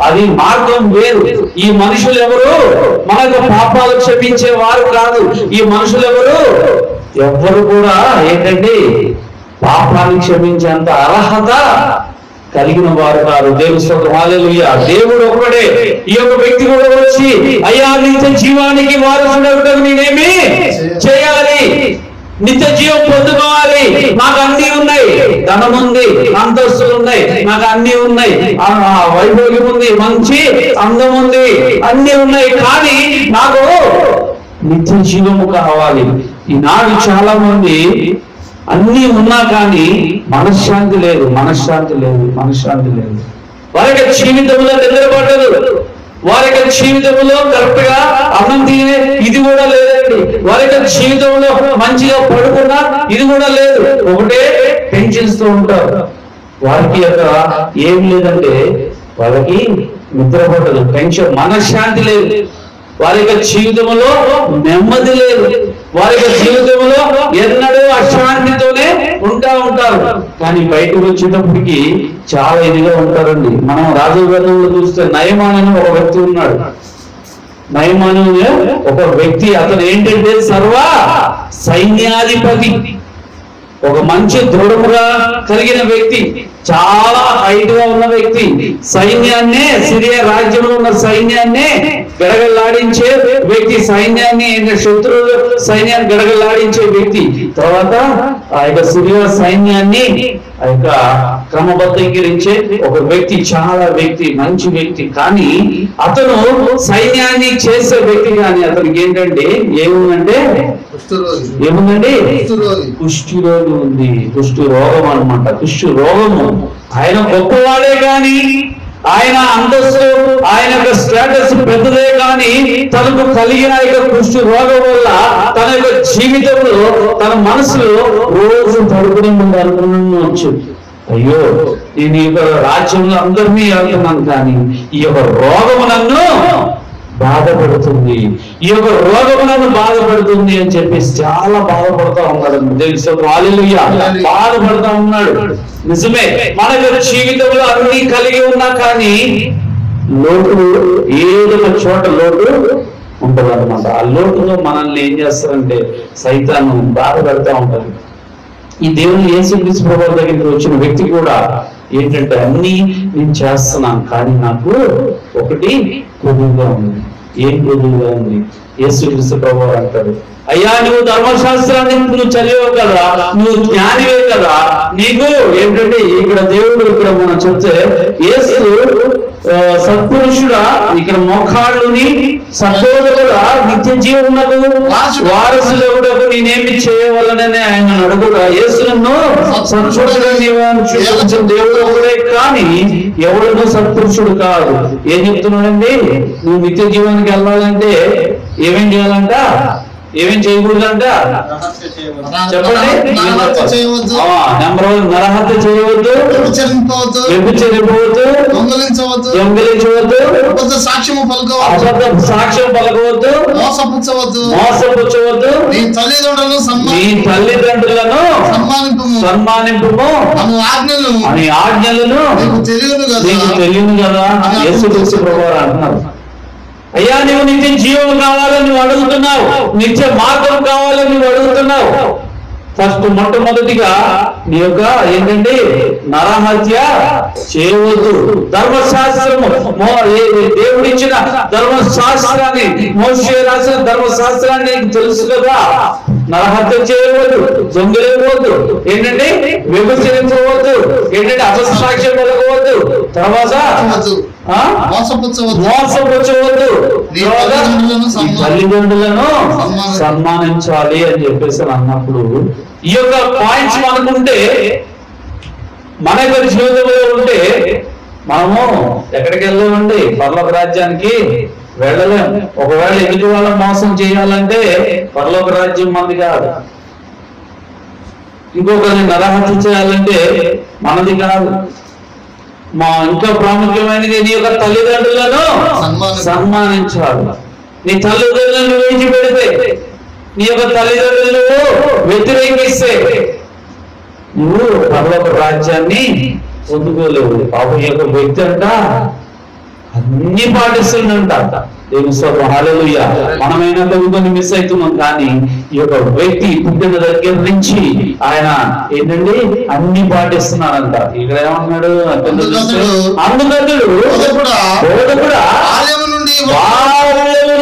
S2: అది మార్గం వేరు. ఈ మనుషులు ఎవరు మనకు పాపాలు క్షమించే వారు కాదు. ఈ మనుషులు ఎవరు కూడా ఏంటంటే పాపాన్ని క్షమించేంత అర్హత కలిగిన వారు కాదు. దేవుని స్తోత్రం, హల్లెలూయా. దేవుడు ఒక్కడే. ఈ యొక్క వ్యక్తి కూడా వచ్చి, అయ్యా నిత్య జీవానికి వారసుడగుటకు నేనేమి చేయాలి? నిత్య జీవం పొందుకోవాలి. నాకు అన్ని ఉన్నాయి, ధనం ఉంది, అంతస్తులు ఉన్నాయి, నాకు అన్ని ఉన్నాయి, వైభోగ్యం ఉంది, మంచి అందం ఉంది, అన్ని ఉన్నాయి, కానీ నాకు నిత్య జీవము కావాలి. ఈనాడు చాలా మంది అన్ని ఉన్నా కానీ మనశ్శాంతి లేదు, మనశ్శాంతి లేదు, మనశ్శాంతి లేదు. వారి జీవితంలో నిద్రపడదు, వారి జీవితంలో కరెక్ట్ గా అన్నం తినే ఇది కూడా లేదండి. వారి జీవితంలో మంచిగా పడుకున్నా ఇది కూడా లేదు. ఒకటే టెన్షన్స్ తో ఉంటారు. వారికి ఏం లేదంటే వాళ్ళకి నిద్రపడదు, టెన్షన్, మనశ్శాంతి లేదు. వారి యొక్క జీవితంలో నెమ్మది లేదు. వారి యొక్క జీవితంలో ఎన్నడూ అశాంతితోనే ఉంటారు. కానీ బయటకు వచ్చేటప్పటికి చాలా ఇదిగా ఉంటారండి. మనం రాజగ్రంథంలో చూస్తే నయమాన్ అని ఒక వ్యక్తి ఉన్నాడు. నయమాను ఒక వ్యక్తి, అతను ఏంటంటే సర్వ సైన్యాధిపతి, ఒక మంచి దృఢముగా కలిగిన వ్యక్తి, చాలా హైట్ గా ఉన్న వ్యక్తి, సైన్యాన్నే, సిరియా రాజ్యంలో ఉన్న సైన్యాన్నే గడగలాడించే వ్యక్తి, సైన్యాన్ని శత్రువులు సైన్యాన్ని గడగలాడించే వ్యక్తి. తర్వాత ఆ యొక్క సిరియా సైన్యాన్ని ఆ యొక్క క్రమబద్ధీకరించే ఒక వ్యక్తి, చాలా వ్యక్తి, మంచి వ్యక్తి. కానీ అతను సైన్యాన్ని చేసే వ్యక్తి, కానీ అతనికి ఏంటంటే ఏముందంటే ఏముందండి, కుష్టి రోగం ఉంది. కుష్టి రోగం అనమాట, కుష్టి రోగము. ఆయన గొప్పవాడే కానీ, ఆయన అంతస్తు, ఆయన యొక్క స్టేటస్ పెద్దదే కానీ, తనకు కలిగిన యొక్క కుష్టి రోగం వల్ల తన యొక్క జీవితంలో, తన మనసులో రోజు పడుకునే ముందు అనుకున్నచ్చు, అయ్యో నేను ఈ యొక్క రాజ్యంలో అందరినీ వెళ్తున్నాను, కానీ ఈ యొక్క రోగము నన్ను బాధపడుతుంది, ఈ యొక్క రోగము నన్ను బాధపడుతుంది అని చెప్పేసి చాలా బాధపడుతూ ఉన్నాడు. దేవుని హల్లెలూయా, బాధపడుతూ ఉన్నాడు. నిజమే, మన యొక్క జీవితంలో అన్ని కలిగి ఉన్నా కానీ లోటు, ఏదో ఒక చోట లోటు ఉంటది అనమాట. ఆ లోటులో మనల్ని ఏం చేస్తారంటే సైతాను బాధ పెడతా ఉంటారు. ఈ దేవుని యేసుక్రీస్తు ప్రభువు దగ్గరికి వచ్చిన వ్యక్తి కూడా ఏంటంటే అన్ని నేను చేస్తున్నాను, కానీ నాకు ఒకటి కొద్దిగా ఉంది. ఏం కొద్దుగా ఉంది? యేసుక్రీస్తు ప్రభువు అంటాడు, అయ్యా నువ్వు ధర్మశాస్త్రాన్ని నువ్వు చదివావు కదా, నువ్వు జ్ఞానివే కదా, నీకు ఏంటంటే ఇక్కడ దేవుడు ఇక్కడ మనం చెప్తే యేసు సత్పురుషుడా, ఇక్కడ మోకాళ్ళుని సహోదరుడా, నిత్య జీవమునకు వారసుడెవడకు నేనేమి చేయవలనని ఆయన అడుగుగా, యేసును సత్పురుషుడు దేవుడు ఒకడే కానీ ఎవడను సత్పురుషుడు కాదు. ఏం చెప్తున్నాడండి? నువ్వు నిత్య జీవానికి వెళ్ళాలంటే ఏమేం చేయాలంట? ఏమేం చేయకూడదంట చెప్పండి. నెంబర్ 1 నరహత్య చేయవద్దు, వ్యభిచరింపవద్దు, దొంగిలించవద్దు, సాక్ష్యం పలకవద్దు, మోసపుచ్చవద్దు, నీ తల్లిదండ్రులను సన్మానింపుము అని ఆజ్ఞలను నీకు తెలియను కదా యేసుక్రీస్తు ప్రభువు అంటున్నారు. అయ్యా నువ్వు నిత్య జీవం కావాలని నువ్వు అడుగుతున్నావు, నిత్య మార్గం కావాలని నువ్వు అడుగుతున్నావు. ఫస్ట్ మొట్టమొదటిగా నీ యొక్క ఏంటంటే నరహత్య చేయవద్దు. ధర్మశాస్త్రము దేవుడిచ్చిన ధర్మశాస్త్రాన్ని, మోషే రాసిన ధర్మశాస్త్రాన్ని నీకు తెలుసు కదా. నరహత్య చేయవద్దు, దొంగిలించవద్దు, ఏంటంటే వ్యభిచరించవద్దు, ఏంటంటే అపసాక్ష్యం పలకవద్దు, తర్వాత మోసపుచ్చవద్దు, తల్లిదండ్రులను సన్మానించాలి అని చెప్పేసి అన్నప్పుడు ఈ యొక్క పాయింట్స్ మనకుంటే, మన యొక్క జీవితంలో ఉంటే మనము ఎక్కడికి వెళ్ళామండి? పరలోక రాజ్యానికి వెళ్ళలేం. ఒకవేళ ఎదుటి వాళ్ళని మోసం చేయాలంటే పరలోక రాజ్యం మనది కాదు. ఇంకొకరిని నరహత్య చేయాలంటే మనది కాదు. ఇంకా ప్రాముఖ్యమైనది నీ యొక్క తల్లిదండ్రులను సన్మానించాలి. నీ తల్లిదండ్రులను విడిచిపెడితే, నీ యొక్క తల్లిదండ్రులు వ్యతిరేకిస్తే నువ్వు పరలోక రాజ్యాన్ని పొందుకోలేవు. పాపం ఈ యొక్క వ్యక్తి అంట అన్ని పాటిస్తుందంట. దేవుని స్తోత్రం, హల్లెలూయా. మనమైనా కొన్ని మిస్ అవుతున్నాం, కానీ ఈ యొక్క వ్యక్తి పుట్టిన దగ్గర నుంచి ఆయన ఏంటండి అన్ని పాటిస్తున్నాడంట. ఇక్కడ ఏమన్నాడు? అందుకతుడు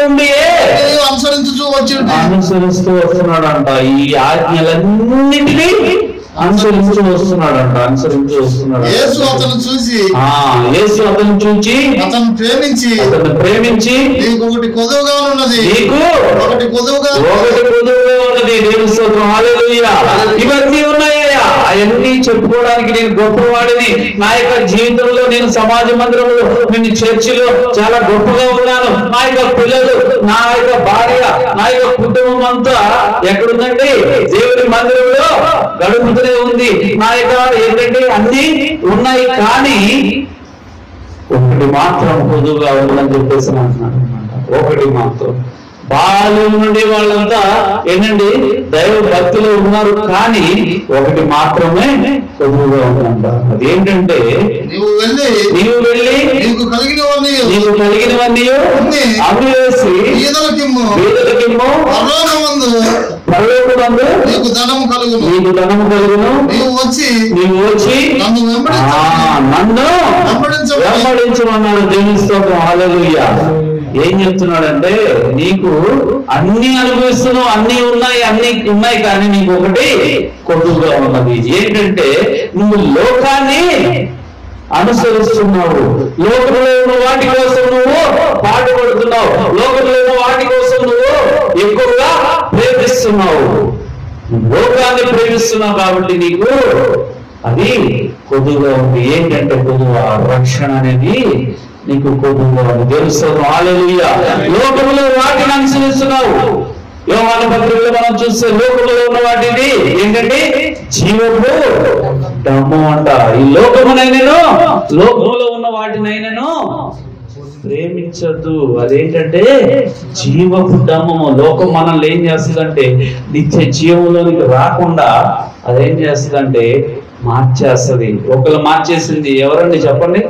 S2: నుండి అనుసరిస్తూ వస్తున్నాడంట. ఈ ఆజ్ఞలన్నింటినీ అనుసరించి వస్తున్నాడంట. యేసు అతను చూచి అతను ప్రేమించి నీకు ఒకటి కొదువుగా ఉన్నది. దేవుని స్తోత్రం, హల్లెలూయా. ఇవన్నీ ఉన్నాయ్యా, అవన్నీ చెప్పుకోవడానికి నేను గొప్పవాడిని, నా యొక్క జీవితంలో నేను సమాజ మందిరంలో, నేను చర్చిలో చాలా గొప్పగా ఉన్నాను, నా యొక్క పిల్లలు, నా యొక్క భార్య, నా యొక్క కుటుంబం అంతా ఎక్కడుందండి? దేవుని మందిరంలో గడుపుతూనే ఉంది. నా యొక్క ఏంటంటే అన్ని ఉన్నాయి, కానీ ఒకటి మాత్రం పొదువుగా ఉందని చెప్పేసి అంటున్నాడు అనమాట. ఒకటి మాత్రం. బాల్యం నుండి వాళ్ళంతా ఏంటండి దైవ భక్తిలో ఉన్నారు, కానీ ఒకటి మాత్రమే పొదువుగా ఉందంట. అదేంటంటే నీవు వెళ్ళి నీకు కలిగినవన్నీ అమ్మివేసి బీదలకిమ్ము, పరలోకమందు నీకు ధనము కలుగును, నీవు వచ్చి నన్ను వెంబడించమన్నాడు. దేవుని స్తోత్రం, హల్లెలూయా. ఏం చెప్తున్నాడంటే నీకు అన్ని అనుభవిస్తున్నావు, అన్ని ఉన్నాయి కానీ నీకు ఒకటి కొద్దుగా ఉన్నది. ఏంటంటే నువ్వు లోకాన్ని అనుసరిస్తున్నావు, లోకంలో ఉన్న వాటి కోసం నువ్వు పాటుపడుతున్నావు, లోకంలో ఉన్న వాటి కోసం నువ్వు ఎక్కువగా ప్రేమిస్తున్నావు, లోకాన్ని ప్రేమిస్తున్నావు. కాబట్టి నీకు అది కొద్దుగా ఉంది. ఏంటంటే కొద్దుగా రక్షణ అనేది నీకు కొద్దుగా ఉంది. దేవుని స్తోత్రం, హల్లెలూయా. లోకంలో వాటిని అనుసరిస్తున్నావు. యోహాను పత్రికలో మనం చూస్తే లోకంలో ఉన్న వాటిని ఏంటంటే జీవపు డమ్ము అంట. ఈ లోకంలో ఉన్న వాటినైనాను ప్రేమించద్దు. అదేంటంటే జీవపు డమ్మము. లోకం మనల్ని ఏం చేస్తుందంటే నిత్య జీవంలోనికి రాకుండా అదేం చేస్తుందంటే మార్చేస్తుంది. ఒకళ్ళు మార్చేసింది ఎవరండి చెప్పండి?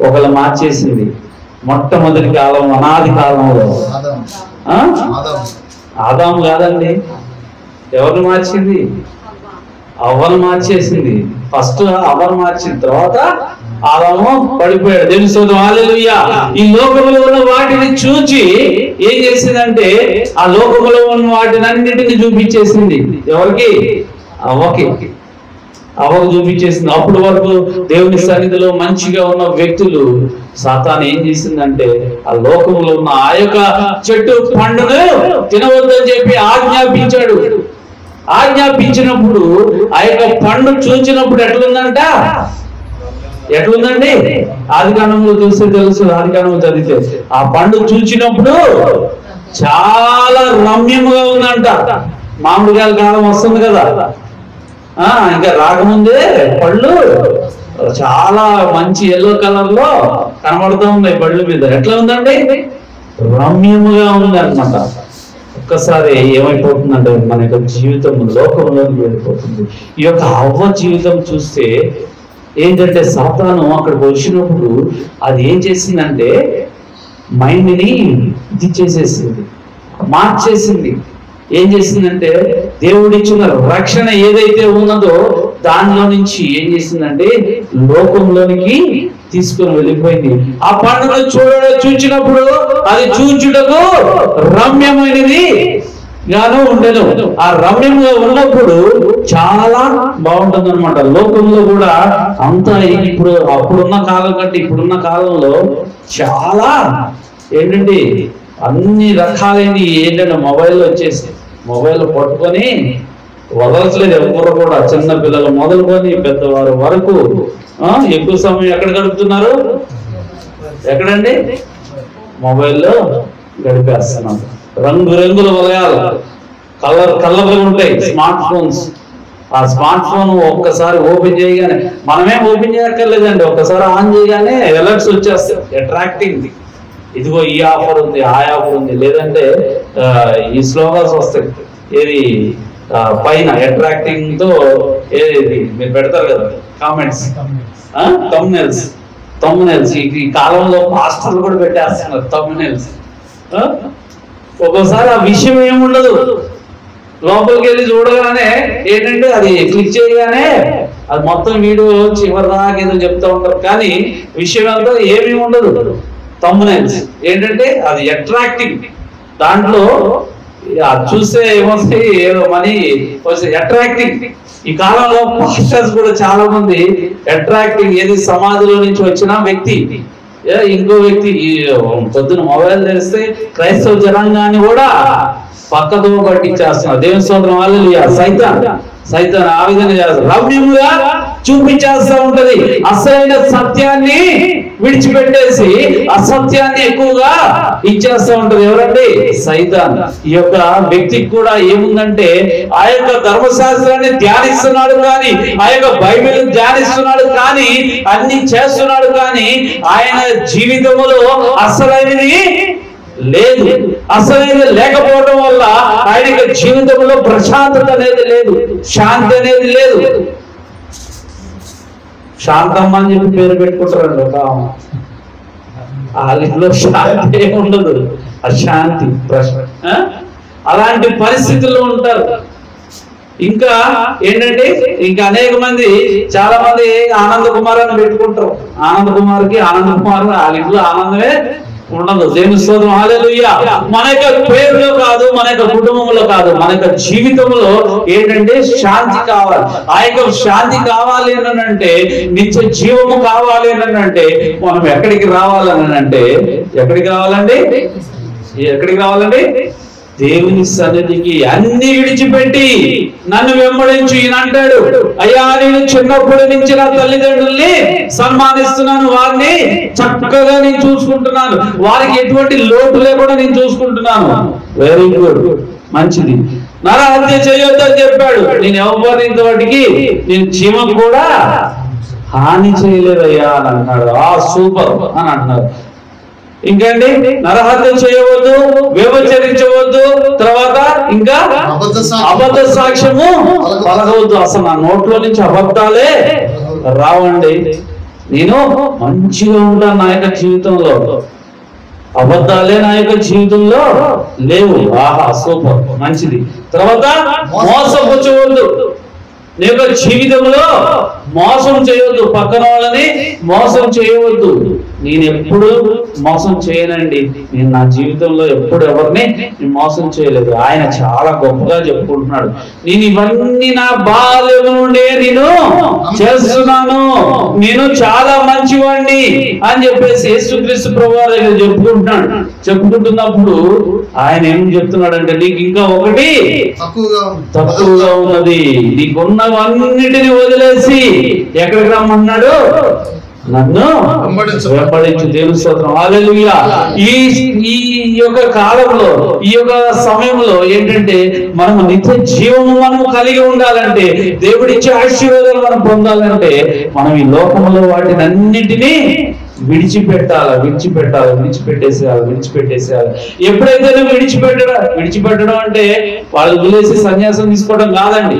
S2: ఒకళ్ళు మార్చేసింది మొట్టమొదటి కాలం, అనాది కాలంలో ఆదాము కాదండి. ఎవరు మార్చింది? అవ్వను మార్చేసింది. ఫస్ట్ అవ్వను మార్చిన తర్వాత ఆదాము పడిపోయాడు. దేవుని స్తోత్రం, హల్లెలూయా. ఈ లోకంలో ఉన్న వాటిని చూచి ఏం చేసిందంటే ఆ లోకంలో ఉన్న వాటిని అన్నిటిని చూపించేసింది. ఎవరికి? అవ్వకు చూపించేసింది. అప్పటి వరకు దేవుని సన్నిధిలో మంచిగా ఉన్న వ్యక్తులు సాతాను ఏం చేసిందంటే ఆ లోకంలో ఉన్న ఆ యొక్క చెట్టు పండును తినవద్దని చెప్పి ఆజ్ఞాపించాడు. ఆజ్ఞాపించినప్పుడు ఆ యొక్క పండు చూచినప్పుడు ఎట్లుందండి? ఆదికాండంలో చూస్తే తెలుసు, ఆదికాండంలో చదివితే ఆ పండు చూచినప్పుడు చాలా రమ్యముగా ఉందంట. మామిడికాయల కాలం వస్తుంది కదా, ఇంకా రాకముందే పళ్ళు చాలా మంచి ఎల్లో కలర్ లో కనబడుతూ ఉన్నాయి పళ్ళు మీద. ఎట్లా ఉందండి? రమ్యముగా ఉంది అన్నమాట. ఒక్కసారి ఏమైపోతుందంటే మన యొక్క జీవితం లోకంలోకి వెళ్ళిపోతుంది. ఈ యొక్క అవ్వ జీవితం చూస్తే ఏంటంటే సాతాను అక్కడికి వచ్చినప్పుడు అది ఏం చేసిందంటే మైండ్ని ఇది చేసేసింది, మార్చేసింది. ఏం చేసిందంటే దేవుడిచ్చిన రక్షణ ఏదైతే ఉన్నదో దానిలో నుంచి ఏం చేసిందంటే లోకంలోనికి తీసుకొని వెళ్ళిపోయింది. ఆ పండుగ చూచినప్పుడు అది చూచుటకు రమ్యమైనది గాను ఉండదు. ఆ రమ్యంగా ఉన్నప్పుడు చాలా బాగుంటుంది అనమాట. లోకంలో కూడా అంతా ఇప్పుడు అప్పుడున్న కాలం కంటే ఇప్పుడున్న కాలంలో చాలా ఏంటంటే అన్ని రకాలైన ఏంటంటే మొబైల్ వచ్చేసి మొబైల్ పట్టుకొని వదలట్లేదు ఎవరు కూడా. చిన్న పిల్లలు మొదలుకొని పెద్దవారు వరకు ఎక్కువ సమయం ఎక్కడ గడుపుతున్నారు? ఎక్కడండి? మొబైల్లో గడిపేస్తున్నారు. రంగురంగుల వలయాలు, కలర్లు ఉంటాయి స్మార్ట్ ఫోన్స్. ఆ స్మార్ట్ ఫోన్ ఒక్కసారి ఓపెన్ చేయగానే, మనమేం ఓపెన్ చేయక్కర్లేదండి, ఒక్కసారి ఆన్ చేయగానే అలర్ట్స్ వచ్చేస్తాయి. అట్రాక్టింగ్, ఇదిగో ఈ ఆఫర్ ఉంది, ఆ ఆఫర్ ఉంది, లేదంటే ఈ స్లోగన్స్ వస్తాయి. ఏది పైన అట్రాక్టింగ్ తో ఏది మీరు పెడతారు కదా కామెంట్స్, తమ్మునెల్స్. ఈ కాలంలో పాస్టర్లు కూడా పెట్టేస్తున్నారు తమ్మునెల్స్. ఒక్కోసారి ఆ విషయం ఏముండదు, లోపలికి వెళ్ళి చూడగానే ఏంటంటే అది క్లిక్ చేయగానే అది మొత్తం వీడియో చివరి దాకా ఏదో చెప్తా ఉంటారు, కానీ విషయం అంతా ఏమీ ఉండదు. తమ్మునైల్స్ ఏంటంటే అది అట్రాక్టింగ్. దాంట్లో చూస్తే ఏమొస్తాయి, ఏదో మనీ అట్రాక్టింగ్. ఈ కాలంలో పాస్టర్స్ కూడా చాలా మంది అట్రాక్టింగ్, ఏది సమాధిలో నుంచి వచ్చిన వ్యక్తి ఇంకో వ్యక్తి పొద్దున మొబైల్ తెరిస్తే క్రైస్తవ జనాంగాన్ని కూడా పక్కతో పట్టించేస్తున్నారు. దేవుని స్తోత్రం, హల్లెలూయా. సైతాన్ ఆ విధంగా చేస్తారు, రమ్యముగా చూపించేస్తా ఉంటది. అసలైన సత్యాన్ని విడిచిపెట్టేసి అసత్యాన్ని ఎక్కువగా ఇచ్చేస్తా ఉంటది. ఎవరండి? సైతాన్. ఈ యొక్క వ్యక్తికి కూడా ఏముందంటే ఆ యొక్క ధర్మశాస్త్రాన్ని ధ్యానిస్తున్నాడు కానీ, ఆ యొక్క బైబిల్ ధ్యానిస్తున్నాడు కానీ, అన్ని చేస్తున్నాడు కానీ ఆయన జీవితంలో అసలైనది లేదు. అసలైనది లేకపోవడం వల్ల ఆయన యొక్క జీవితంలో ప్రశాంతత అనేది లేదు, శాంతి అనేది లేదు. శాంతమ్మ అని చెప్పి పేరు పెట్టుకుంటారండి ఒక వాళ్ళలో శాంతి ఉండదు, అశాంతి. అలాంటి పరిస్థితుల్లో ఉంటారు. ఇంకా ఏంటంటే ఇంకా అనేక మంది, చాలా మంది ఆనంద కుమార్ అని పెట్టుకుంటారు. ఆనంద కుమార్కి ఆనంద కుమార్ వాళ్ళ ఇంట్లో ఆనందమే ఉండదు. దేవుని స్తోత్రం, హల్లెలూయా. మన యొక్క పేరులో కాదు, మన యొక్క కుటుంబంలో కాదు, మన యొక్క జీవితంలో ఏంటంటే శాంతి కావాలి. ఆ యొక్క శాంతి కావాలి అని అంటే, నిత్య జీవము కావాలి అని అంటే మనం ఎక్కడికి రావాలని అంటే, ఎక్కడికి రావాలండి? దేవుని సన్నిధికి. అన్ని విడిచిపెట్టి నన్ను వెంబడించు. ఈయన అంటాడు, అయ్యా నేను చిన్నప్పటి నుంచి నా తల్లిదండ్రుల్ని సన్మానిస్తున్నాను, వారిని చక్కగా నేను చూసుకుంటున్నాను, వారికి ఎటువంటి లోటు లేకుండా నేను చూసుకుంటున్నాను. వెరీ గుడ్, మంచిది. నరహత్య చేయొద్దని చెప్పాడు. నేను ఎవరిని ఇంతవాటికి నేను చీమకు కూడా హాని చేయలేదయ్యా అని అంటున్నాడు. సూపర్ అని అంటున్నారు. ఇంకండి నరహత్య చేయవద్దు, వ్యభిచరించవద్దు, తర్వాత ఇంకా అబద్ధ సాక్ష్యము పలకవద్దు. అసలు నా నోట్లో నుంచి అబద్ధాలే రావండి. నేను మంచిగా ఉంటాను, నా యొక్క జీవితంలో అబద్ధాలే నా యొక్క జీవితంలో లేవు. సూపర్, మంచిది. తర్వాత మోసపుచ్చవద్దు. నీ యొక్క జీవితంలో మోసం చేయవద్దు, పక్కన వాళ్ళని మోసం చేయవద్దు. నేను ఎప్పుడు మోసం చేయనండి, నేను నా జీవితంలో ఎప్పుడు ఎవరిని నేను మోసం చేయలేదు. ఆయన చాలా గొప్పగా చెప్పుకుంటున్నాడు, నేను ఇవన్నీ నా బాల్యం నుండే నేను చేస్తున్నాను, నేను చాలా మంచివాడిని అని చెప్పేసి యేసుక్రీస్తు ప్రభువారి దగ్గర చెప్పుకుంటున్నప్పుడు ఆయన ఏం చెప్తున్నాడంటే, నీకు ఇంకా ఒకటి తక్కువగా ఉన్నది, నీకున్నవన్నిటిని వదిలేసి ఎక్కడికి రమ్మన్నాడు, నన్ను వెంబడించు. దేవుని స్తోత్రం, హల్లెలూయా. ఈ యొక్క కాలంలో, ఈ యొక్క సమయంలో ఏంటంటే, మనము నిత్య జీవము మనము కలిగి ఉండాలంటే, దేవుడిచ్చే ఆశీర్వాదాలు మనం పొందాలంటే, మనం ఈ లోకంలో వాటిని అన్నిటినీ విడిచిపెట్టేసేయాలి. ఎప్పుడైతే నువ్వు విడిచిపెట్టడం అంటే వాళ్ళు వదిలేసి సన్యాసం తీసుకోవడం కాదండి.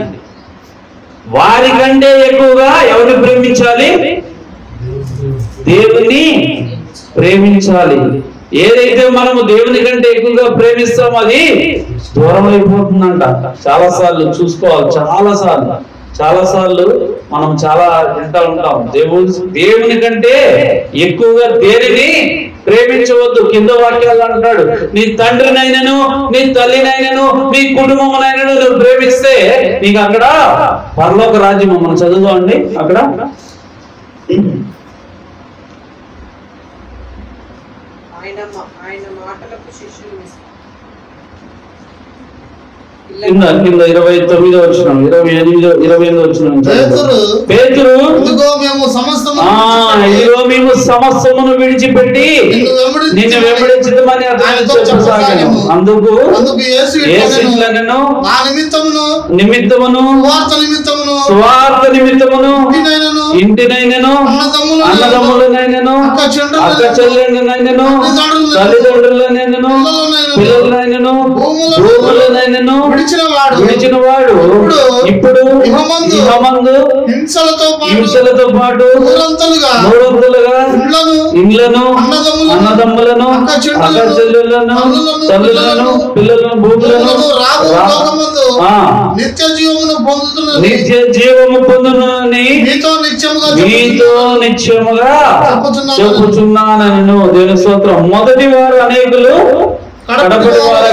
S2: వారికంటే ఎక్కువగా ఎవరిని ప్రేమించాలి? దేవుని ప్రేమించాలి. ఏదైతే మనము దేవుని కంటే ఎక్కువగా ప్రేమిస్తామో అది దూరం అయిపోతుందంట. చాలాసార్లు చూసుకోవాలి, చాలాసార్లు మనం చాలా వింటా ఉంటాం, దేవుని కంటే ఎక్కువగా దేనిని ప్రేమించవద్దు. కింద వాక్యాలు అంటాడు, నీ తండ్రినైనను, నీ తల్లినైనను, నీ కుటుంబమునైనను నువ్వు ప్రేమిస్తే నీకు అక్కడ పరలోక రాజ్యము. మనం చదువుకోండి అక్కడ,
S7: ఆయన మాటలకు శిష్యులు
S2: కింద 29వ వచనం, 28వ వచనం, పేతురు ఇదిగో మేము సమస్తమును విడిచిపెట్టి నిన్ను వెంబడించుదామని అతనితో చెప్పసాగాను. అందుకు యేసు ఇట్లనెను, నిమిత్తమును స్వార్థ నిమిత్తమును ఇంటినైనను, అన్నదమ్ములనైనను, అక్క చెల్లెళ్ళనైనను, తల్లిదండ్రులనైనను, పిల్లలనైనను, భూములనైనను విడిచిన వాడు ఇప్పుడు ఇహమందు హింసలతో పాటు మూడొంతులుగా ఇండ్లను, అన్నదమ్ములను, అక్క చెల్లెళ్ళను, తల్లులను, పిల్లలను, భూములను, నిత్య జీవము పొందునని మీతో నిత్యముగా చెప్పుచున్నానను. దేవుని స్తోత్రం. మొదటి వారు అనేకులు, కడపడి వారు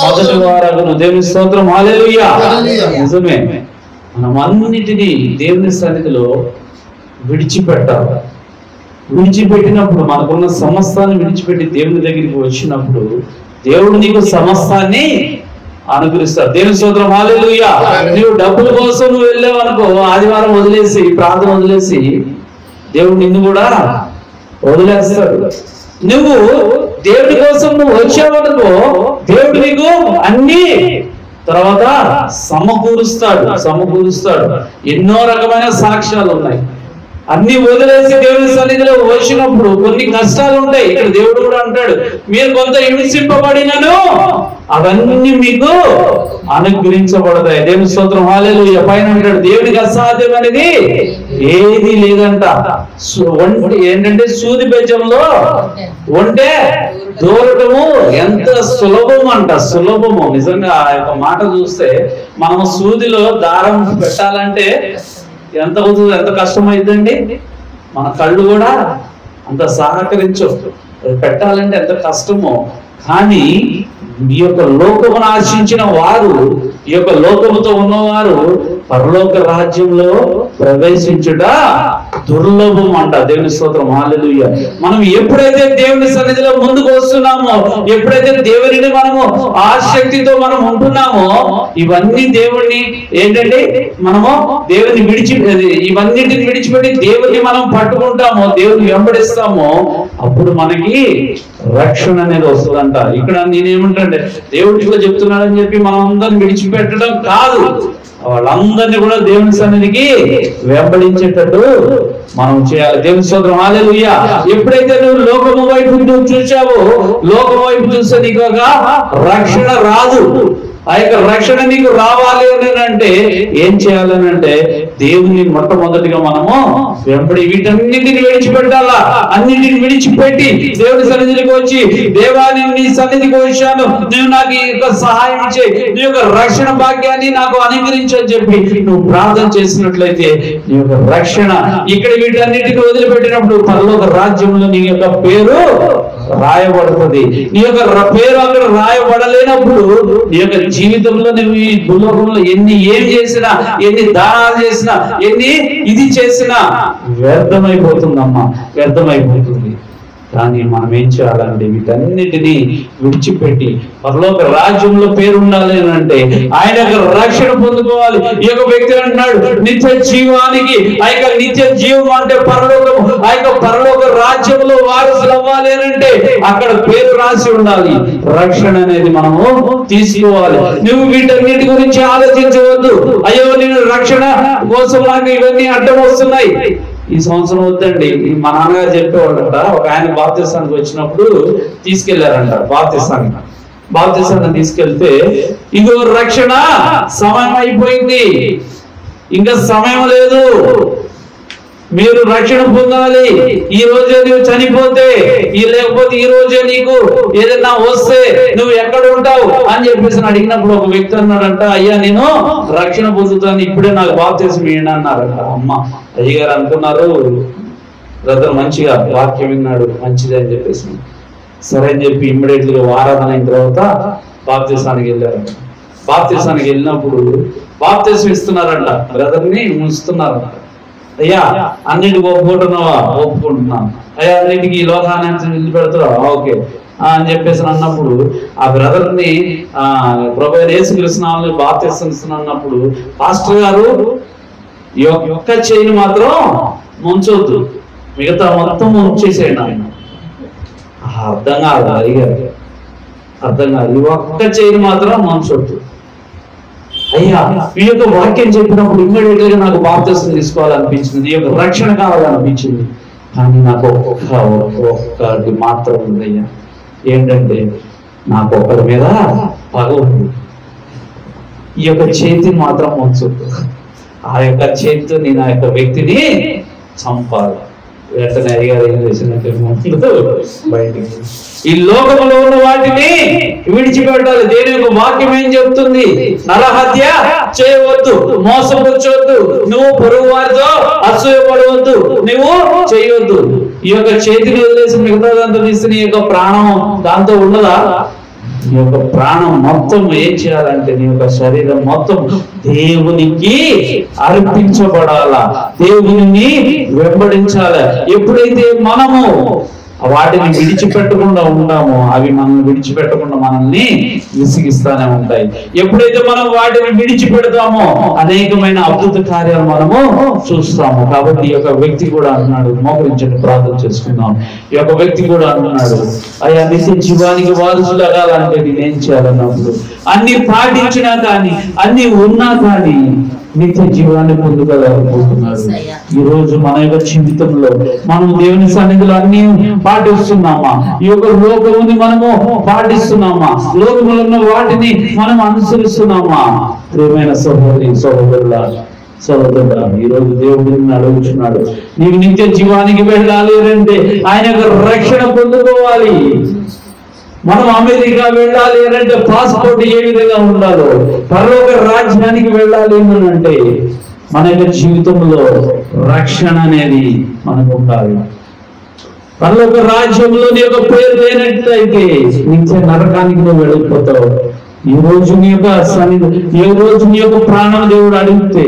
S2: మొదటి వారగును. దేవుని స్తోత్రం, హల్లెలూయా. నిజమే, మనం అన్నిటినీ దేవుని సన్నిధిలో విడిచిపెట్టాలి. విడిచిపెట్టినప్పుడు, మనకున్న సమస్తాన్ని విడిచిపెట్టి దేవుని దగ్గరికి వచ్చినప్పుడు దేవుడు నీకు సమస్తాన్ని అనుగ్రహిస్తాడు. దేవుని స్తోత్రం, హల్లెలూయా. నువ్వు డబ్బుల కోసం నువ్వు వెళ్ళావు అనుకో, ఆదివారం వదిలేసి, ప్రార్థన వదిలేసి, దేవుడు నిన్ను కూడా వదిలేస్తాడు. నువ్వు దేవుడి కోసం నువ్వు వచ్చావనుకో, దేవుడు నీకు అన్ని తర్వాత సమకూరుస్తాడు. ఎన్నో రకమైన సాక్ష్యాలు ఉన్నాయి. అన్ని వదిలేసి దేవుని సన్నిధిలో వచ్చినప్పుడు కొన్ని కష్టాలు ఉంటాయి. ఇక్కడ దేవుడు కూడా అంటాడు, మీరు కొంత హింసింపబడినను అవన్నీ మీకు అనుగ్రహించబడతాయి. దేవుని స్తోత్రం, హల్లెలూయా. పైన అంటాడు, దేవునికి అసాధ్యం అనేది ఏది లేదంట. ఏంటంటే సూది బెజ్జంలో ఒంటె దూరటము ఎంత సులభము. నిజంగా ఆ యొక్క మాట చూస్తే, మనము సూదిలో దారం పెట్టాలంటే ఎంత అవుతుంది, ఎంత కష్టం అవుతుందండి. మన కళ్ళు కూడా అంత సహకరించవు, పెట్టాలంటే ఎంత కష్టమో. కానీ ఈ యొక్క లోకమును ఆశించిన వారు, ఈ యొక్క లోకముతో ఉన్నవారు పరలోక రాజ్యంలో ప్రవేశించుట దుర్లభం అంట. దేవుని స్తోత్రం, హల్లెలూయా. మనం ఎప్పుడైతే దేవుని సన్నిధిలో ముందుకు వస్తున్నామో, ఎప్పుడైతే దేవునిని మనము ఆసక్తితో మనం ఉంటున్నామో, ఇవన్నీ దేవుణ్ణి ఏంటంటే మనము దేవుని ఇవన్నిటిని విడిచిపెట్టి దేవుని మనం పట్టుకుంటామో, దేవుని వెంబడిస్తామో, అప్పుడు మనకి రక్షణ అనేది వస్తుందంట. ఇక్కడ నేనేమంటే, దేవుడు ఇట్లా చెప్తున్నాడని చెప్పి మనం అందరిని విడిచిపెట్టడం కాదు, వాళ్ళందరినీ కూడా దేవుని సన్నిధికి వెంబడించేటట్టు మనం చేయాలి. దేవుని స్తోత్రం, హల్లెలూయా. ఎప్పుడైతే నువ్వు లోకము వైపు నువ్వు చూసావో, లోకం వైపు చూస్తే నీకు రక్షణ రాదు. ఆ యొక్క రక్షణ నీకు రావాలి అని అంటే ఏం చేయాలని అంటే దేవుని మొట్టమొదటిగా మనము వెంబడి వీటన్నిటిని విడిచిపెట్టాలా. అన్నింటిని విడిచిపెట్టి దేవుని సన్నిధికి వచ్చి, దేవా నేను నీ సన్నిధికి వచ్చాను, నువ్వు నాకు ఈ యొక్క సహాయం చేయి, నీ యొక్క రక్షణ భాగ్యాన్ని నాకు అనుగ్రహించని చెప్పి నువ్వు ప్రార్థన చేసినట్లయితే నీ యొక్క రక్షణ ఇక్కడ వీటన్నిటిని వదిలిపెట్టినప్పుడు పరలోక రాజ్యంలో నీ యొక్క పేరు రాయబడుతుంది. నీ యొక్క పేరు అక్కడ రాయబడలేనప్పుడు నీ యొక్క జీవితంలో నువ్వు ఈ భూలోకంలో ఏం చేసినా, ఎన్ని దానాలు చేసినా, ఎన్ని ఇది చేసినా వ్యర్థమైపోతుందమ్మా, వ్యర్థమైపోతుంది. కానీ మనం ఏం చేయాలంటే వీటన్నిటినీ విడిచిపెట్టి పరలోక రాజ్యంలో పేరు ఉండాలి అని అంటే ఆయన యొక్క రక్షణ పొందుకోవాలి. ఈ యొక్క వ్యక్తి అంటున్నాడు నిత్య జీవానికి, ఆ యొక్క నిత్య జీవం అంటే పరలోకం, ఆ యొక్క పరలోక రాజ్యంలో వారసులు అవ్వాలి అని అంటే అక్కడ పేరు రాసి ఉండాలి. రక్షణ అనేది మనము తీసుకోవాలి. నువ్వు వీటన్నిటి గురించి ఆలోచించవద్దు. అయ్యో నేను రక్షణ కోసం నాకు ఇవన్నీ అడ్డం వస్తున్నాయి, ఈ సంవత్సరం వద్దండి. మా నాన్నగారు చెప్పేవాళ్ళంట, ఒక ఆయన బాప్తిస్తానికి వచ్చినప్పుడు తీసుకెళ్లారంట. బాప్తిస్తానికి తీసుకెళ్తే ఇగో రక్షణ సమయం అయిపోయింది, ఇంకా సమయం లేదు, మీరు రక్షణ పొందాలి, ఈ రోజే నువ్వు చనిపోతే లేకపోతే ఈ రోజే నీకు ఏదైనా వస్తే నువ్వు ఎక్కడ ఉంటావు అని చెప్పేసి అడిగినప్పుడు ఒక వ్యక్తి అన్నాడంట, అయ్యా నేను రక్షణ పొందుతాను, ఇప్పుడే నాకు బాప్తిసం ఇవ్వండి అన్నారంట. అమ్మ అయ్యగారు అనుకున్నారు, బ్రదర్ మంచిగా వాక్యం విన్నాడు, మంచిది అని చెప్పేసి సరే అని చెప్పి ఇమ్మీడియట్లీగా ఆరాధన అయిన తర్వాత బాప్తిసానికి వెళ్ళారంట. బాప్తిసానికి వెళ్ళినప్పుడు బాప్తిసం ఇస్తున్నారంట, బ్రదర్ని ఉంచుతున్నారంట. అయ్యా అన్నిటికి ఒప్పుకుంటున్నావా? ఒప్పుకుంటున్నాను. అయ్యా అన్నిటికీ ఈ లోకాన్ని వెళ్ళి పెడతావా? ఓకే అని చెప్పేసి అన్నప్పుడు ఆ బ్రదర్ ని ప్రభువైన యేసుక్రీస్తు నామములో బాప్తిసం అన్నప్పుడు పాస్టర్ గారు ఈ ఒక్క చేయిని మాత్రం ముంచొద్దు, మిగతా మొత్తం ముంచేసేయండి ఆయన. అర్థం కాదు, అడిగారు అర్థం కాదు, ఈ ఒక్క చేయిని మాత్రం ముంచొద్దు. అయ్యా ఈ యొక్క వాక్యం చెప్పినప్పుడు ఇమ్మీడియట్ గా నాకు బాప్తిసం తీసుకోవాలనిపించింది, ఈ యొక్క రక్షణ కావాలనిపించింది. కానీ నాకు ఒక్కటి మాత్రం ఉంది అయ్యా, ఏంటంటే నాకు ఒకరి మీద పగ ఉంది, ఈ యొక్క చేతిని మాత్రం ఉంచొద్దు, ఆ యొక్క చేతితో నేను ఆ యొక్క వ్యక్తిని చంపాలి. వెంటనే అయ్యారు ఏం చేసినట్టు బయటికి ఈ లోకంలో ఉన్న వాటిని విడిచిపెట్టాలి. దేని యొక్క వాక్యం ఏం చెప్తుంది? నరహత్య చేయవద్దు, మోసపుచ్చవద్దు, నువ్వు పొరుగు వారితో అసూయపడవద్దు, నువ్వు చేయవద్దు. ఈ యొక్క చేతిని వదిలేసి మిగతాదంతా తీసి నీ యొక్క ప్రాణం దాంతో ఉండదా? నీ యొక్క ప్రాణం మొత్తం ఏం చేయాలంటే నీ యొక్క శరీరం మొత్తం దేవునికి అర్పించబడాలా, దేవుని వెంబడించాలి. ఎప్పుడైతే మనము వాటిని విడిచిపెట్టకుండా ఉంటామో అవి మనం విడిచిపెట్టకుండా మనల్ని విసిగిస్తానే ఉంటాయి. ఎప్పుడైతే మనం వాటిని విడిచిపెడతామో అనేకమైన అద్భుత కార్యాలు మనము చూస్తాము. కాబట్టి ఈ యొక్క వ్యక్తి కూడా అంటున్నాడు, మోకరించండి ప్రార్థన చేసుకుందాం. ఈ యొక్క వ్యక్తి కూడా అంటున్నాడు, అయ్యా నిత్య జీవానికి వారసులు అవ్వాలంటే నేనేం చేయాలన్నప్పుడు అన్ని పాటించినా కానీ అన్ని ఉన్నా కానీ నిత్య జీవాన్ని పొందుకోలేకపోతున్నాడు. ఈ రోజు మన యొక్క జీవితంలో మనం దేవుని సన్నిధిలో అన్ని పాటిస్తున్నామా? ఈ యొక్క లోకముని మనము పాటిస్తున్నామా? లోకములో ఉన్న వాటిని మనం అనుసరిస్తున్నామా? ప్రియమైన సహోదరి సహోదరుడా, ఈ రోజు దేవుడిని అడుగుతున్నాడు, నీవు నిత్య జీవానికి వెళ్ళాలి అంటే ఆయన యొక్క రక్షణ పొందుకోవాలి. మనం అమెరికా వెళ్ళాలి అంటే పాస్పోర్ట్ ఏ విధంగా ఉండాలో, పరలోక రాజ్యానికి వెళ్ళాలి అంటే మన యొక్క జీవితంలో రక్షణ అనేది మనకు ఉండాలి. పరలోక రాజ్యంలో నీ యొక్క పేరు లేనట్లయితే నిత్య నరకానికి నువ్వు వెళ్ళిపోతావు. ఈ రోజు నీ యొక్క సన్నిధి, ఈ రోజు నీ యొక్క ప్రాణం దేవుడు అడిగితే,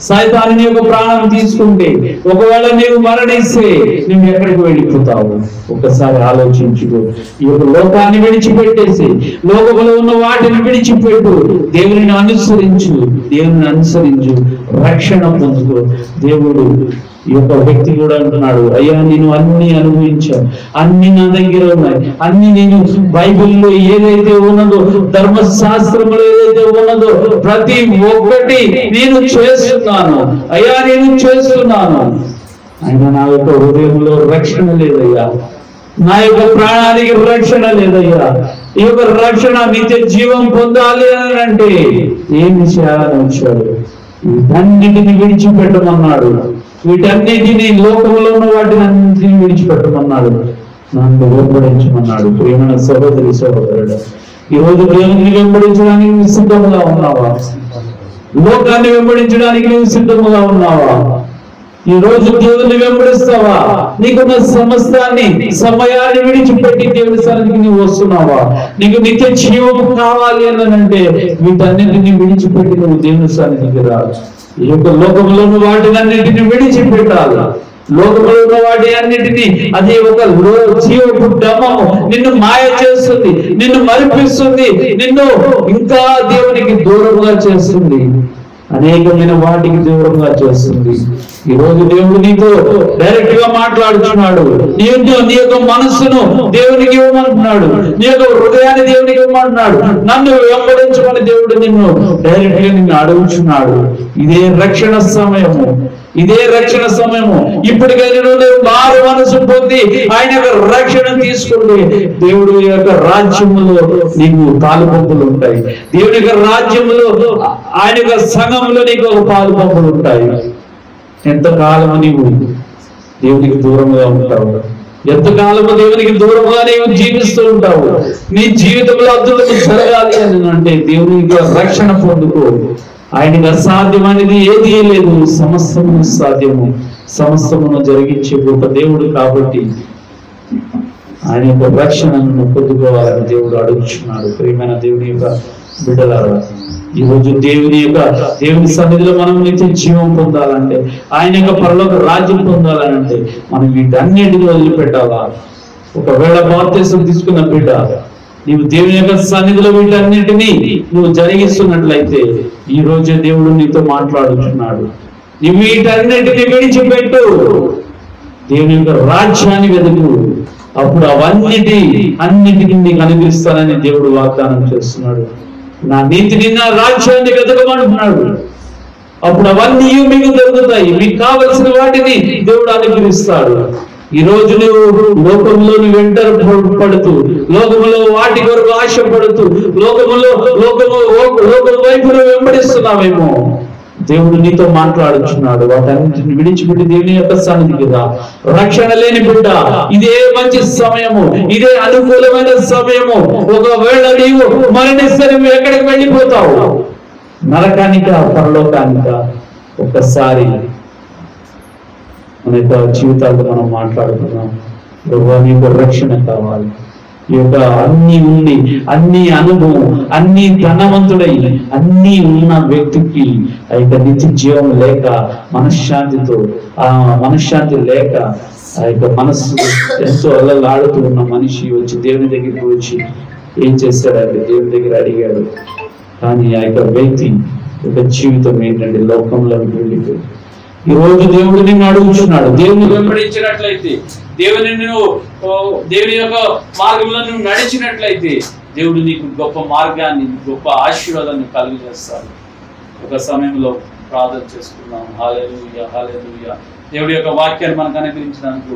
S2: సైతాను నీ యొక్క ప్రాణం తీసుకుంటే, ఒకవేళ నీవు మరణిస్తే నువ్వు ఎక్కడికి వెళ్ళిపోతావు? ఒకసారి ఆలోచించుకో. ఈ యొక్క లోకాన్ని విడిచిపెట్టేసి, లోకంలో ఉన్న వాటిని విడిచిపెట్టు, దేవుని అనుసరించు, రక్షణ పొందుకో. దేవుడు ఈ యొక్క వ్యక్తి కూడా అంటున్నాడు, అయ్యా నేను అన్ని అనుభవించాను, అన్ని నా దగ్గర ఉన్నాయి, అన్ని నేను బైబిల్లో ఏదైతే ఉన్నదో, ధర్మశాస్త్రంలో ఏదైతే ఉన్నదో ప్రతి ఒక్కటి నేను చేస్తున్నాను. అయ్యా నేను చేస్తున్నాను, అయినా నా యొక్క హృదయంలో రక్షణ లేదయ్యా, నా యొక్క ప్రాణానికి రక్షణ లేదయ్యా, ఈ యొక్క రక్షణ నిత్య జీవం పొందాలి అని అంటే ఏమి చేయాలని వచ్చాడు? వీటన్నిటిని విడిచిపెట్టమన్నాడు. వీటన్నిటిని లోకంలో ఉన్న వాటిని అన్నింటినీ విడిచిపెట్టమన్నాడు. నన్ను వెంబడించమన్నాడు. ప్రియమైన సహోదరి సహోదరుడు, ఈ రోజు దేవుని వెంబడించడానికి నువ్వు సిద్ధముగా ఉన్నావా? లోకాన్ని వెంబడించడానికి నువ్వు సిద్ధముగా ఉన్నావా? ఈ రోజు దేవుని వెంబడిస్తావా? నీకున్న సమస్తాన్ని సమయాన్ని విడిచిపెట్టి దేవుని సన్నిధికి నువ్వు వస్తున్నావా? నీకు నిత్య జీవం కావాలి అనంటే వీటన్నిటిని విడిచిపెట్టి నువ్వు దేవుని సన్నిధికి రాదు. ఈ యొక్క లోకంలోని వాటినన్నిటిని విడిచిపెట్టాలి. లోకంలో ఉన్న వాటి అన్నిటినీ అది ఒక జీవపు డమము నిన్ను మాయ చేస్తుంది, నిన్ను మరిపిస్తుంది, నిన్ను ఇంకా దేవునికి దూరంగా చేస్తుంది, అనేకమైన వాటికి దూరంగా చేస్తుంది. ఈ రోజు దేవుడు నీతో డైరెక్ట్ గా మాట్లాడుతున్నాడు. నీ యొక్క మనస్సును దేవునికి ఇవ్వమంటున్నాడు. నీ యొక్క హృదయాన్ని దేవునికి ఇవ్వమంటున్నాడు. నన్ను వెంబడించమని దేవుడు నిన్ను డైరెక్ట్ గా నిన్ను అడుగుచున్నాడు. ఇదే రక్షణ సమయము, ఇదే రక్షణ సమయము. ఇప్పటికైనా నువ్వు మారు మనసు పొంది ఆయన యొక్క రక్షణ తీసుకుంటే దేవుడి యొక్క రాజ్యములో నీకు పాలుపంపులు ఉంటాయి. దేవుడి యొక్క రాజ్యములో ఆయన యొక్క సంఘంలో నీకు ఒక పాలుపంపులు ఉంటాయి. ఎంతకాలము నీవు దేవునికి దూరంగా ఉంటావు? ఎంతకాలము దేవునికి దూరంగా నీవు జీవిస్తూ ఉంటావు? నీ జీవితంలో అద్భుతం జరగాలి అని అంటే దేవుని యొక్క రక్షణ పొందుకో. ఆయనకి అసాధ్యమైనది ఏదీ లేదు. సమస్తము సాధ్యము, సమస్తమును జరిగించే గొప్ప దేవుడు కాబట్టి ఆయన యొక్క రక్షణను పొందుకోవాలని దేవుడు అడుగుచున్నాడు. ప్రియమైన దేవుని యొక్క బిడ్డలారా, ఈ రోజు దేవుని సన్నిధిలో మనం నిత్య జీవం పొందాలంటే, ఆయన యొక్క పరలోక రాజ్యం పొందాలంటే మనం వీటన్నిటిని వదిలిపెట్టాలా? ఒకవేళ బాప్తిసం తీసుకున్న బిడ్డ నీవు దేవుని యొక్క సన్నిధిలో వీటన్నిటినీ నువ్వు జరిగిస్తున్నట్లయితే ఈ రోజే దేవుడు నీతో మాట్లాడుతున్నాడు. నువ్వు వీటన్నిటిని విడిచిపెట్టు, దేవుని యొక్క రాజ్యాన్ని వెతుకు, అప్పుడు అన్నిటిని నీకు అనుగ్రహిస్తానని దేవుడు వాగ్దానం చేస్తున్నాడు. నా నీతిని నా రాజ్యాన్ని వెతకమంటున్నాడు. అప్పుడు అవన్నీ మీకు దొరుకుతాయి. మీకు కావలసిన వాటిని దేవుడు అనుగ్రహిస్తాడు. ఈ రోజు నువ్వు లోకంలో వెంట పడుతూ, లోకములో వాటి కొరకు ఆశపడుతూ, లోకం వైపు వెంబడిస్తున్నావేమో. దేవుడు నీతో మాట్లాడుచున్నాడు. వాటన్నిటిని విడిచిపెట్టి దేవుని యొక్క సన్నిధికి రా. రక్షణ లేని బిడ్డ, ఇదే మంచి సమయము, ఇదే అనుకూలమైన సమయము. ఒకవేళ నీవు మరణిస్తే నువ్వు ఎక్కడికి వెళ్ళిపోతావు? నరకానిక, పరలోకానిక? ఒక్కసారి మన యొక్క జీవితాలతో మనం మాట్లాడుతున్నాం. నీకు రక్షణ కావాలి. ఈ యొక్క అన్ని అనుభవం, అన్ని ధనవంతుడై అన్ని ఉన్న వ్యక్తికి ఆ యొక్క నిత్య జీవం లేక మనశ్శాంతి లేక ఆ యొక్క మనస్సు ఎంతో అల్లలాడుతూ ఉన్న మనిషి వచ్చి దేవుని దగ్గరికి వచ్చి ఏం చేశాడంటే దేవుని దగ్గర అడిగాడు. కానీ ఆ యొక్క వ్యక్తి యొక్క జీవితం ఏంటంటే లోకంలోకి వెళ్ళిపోయి. ఈ రోజు దేవుడు నిన్ను అడుగుతున్నాడు. దేవుని వెంబడించినట్లయితే, దేవుని యొక్క మార్గంలో నువ్వు నడిచినట్లయితే దేవుడు నీకు గొప్ప మార్గాన్ని, గొప్ప ఆశీర్వాదాన్ని కలుగజేస్తాడు. ఒక సమయంలో ప్రార్థన చేసుకున్నాం. హల్లెలూయా, హల్లెలూయా. దేవుడి యొక్క వాక్యాన్ని మనకు అనుగ్రహించినందుకు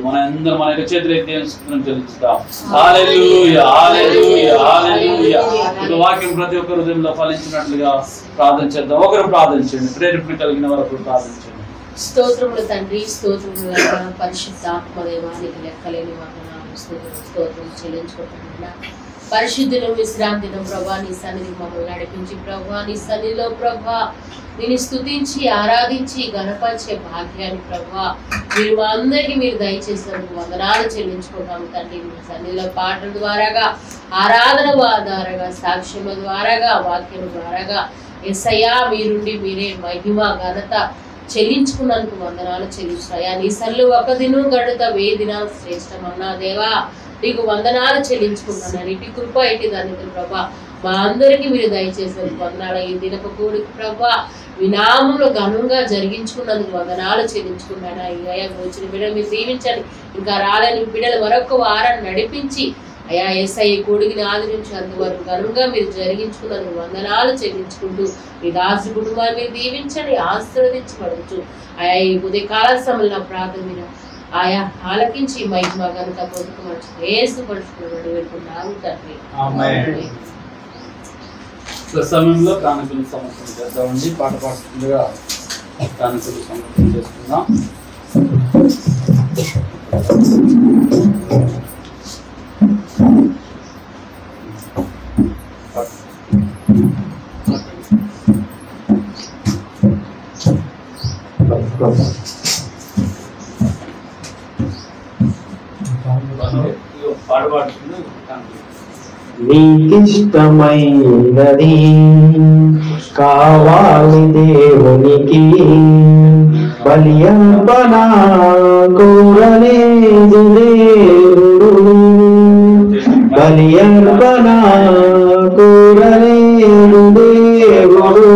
S2: మన యొక్క చేతులైతే దేవుని స్తుతిని చెల్లిస్తాం. హల్లెలూయా, హల్లెలూయా, హల్లెలూయా. ఈ వాక్యం ప్రతి ఒక్క హృదయంలో ఫలించినట్లుగా ప్రార్థన చేద్దాం. ఒకరు ప్రార్థన చేయండి. ప్రేరేపణ కలిగిన వరకు ప్రార్థన చేయండి.
S6: స్తోత్రములు తండ్రి, స్తోత్రములు పరిశుద్ధ ఆత్మదేవానికి లెక్కలేని వందనాలు, స్తోత్రం చెల్లించుకుంటున్నా. పరిశుద్ధులు విశ్రాంతిను ప్రభా నీ సన్నిధికి మమ్మల్ని నడిపించి ప్రభా నీ సన్నిధిలో ప్రభా నేను స్తుతించి ఆరాధించి గణపరిచే భాగ్యాన్ని ప్రభా మీరు మా అందరికీ మీరు దయచేసినందుకు వందనాలు చెల్లించుకుంటాము తండ్రి. మీ సన్నిధిలో పాటల ద్వారాగా, ఆరాధన ద్వారాగా, సాక్ష్యం ద్వారాగా, వాక్యం ద్వారాగా యేసయ్యా మీరుండి మీరే మహిమ ఘనత చెల్లించుకున్నందుకు వందనాలు చెల్లించున్నాయా. నీ సల్లు ఒక దినం గడుత 1000 దినాలు శ్రేష్టమన్నా దేవా నీకు వందనాలు చెల్లించుకుంటున్నాను. ఇటు కృప ఇటు ధన్యతలు ప్రభా మా అందరికీ మీరు దయచేసినందుకు వందనాలు. ఈ దినపు కూడికి ప్రభా వినామంలో ఘనంగా జరిగించుకున్నందుకు వందనాలు చెల్లించుకున్నాను. అయ్యా వచ్చిన బిడ్డలు మీరు దీవించండి. ఇంకా రాలేని బిడ్డలు మరొక వారాన్ని నడిపించి అయ్యా యేసయ్య కూడికిని ఆదరించి అంతవరకు ఘనంగా మీరు జరిగించుకున్నందుకు వందనాలు చెల్లించుకుంటూ మీ దాసు కుటుంబాన్ని మీరు దీవించండి, ఆశీర్వదించబడచ్చు. అయ్యా ఈ ఉదయకాల సమయంలో ప్రార్థన ఆయా ఆలకించి మహిమ ఘనత పొందుకోవచ్చు. యేసు పరిశుద్ధుడు వేడుకుంటున్నాము తండ్రి.
S2: ఆమేన్. సమయంలో కానుకలు సమర్పణ చేద్దామండి. పాట పాడుతుండగా కానుకలు సమర్పణ చేసుకుందాం.
S1: నీకిష్టమైనది కావాలి దేవునికి, బలి అర్పణ కోరలేదు దేవుడు, బలి అర్పణ కోరలేదు దేవుడు.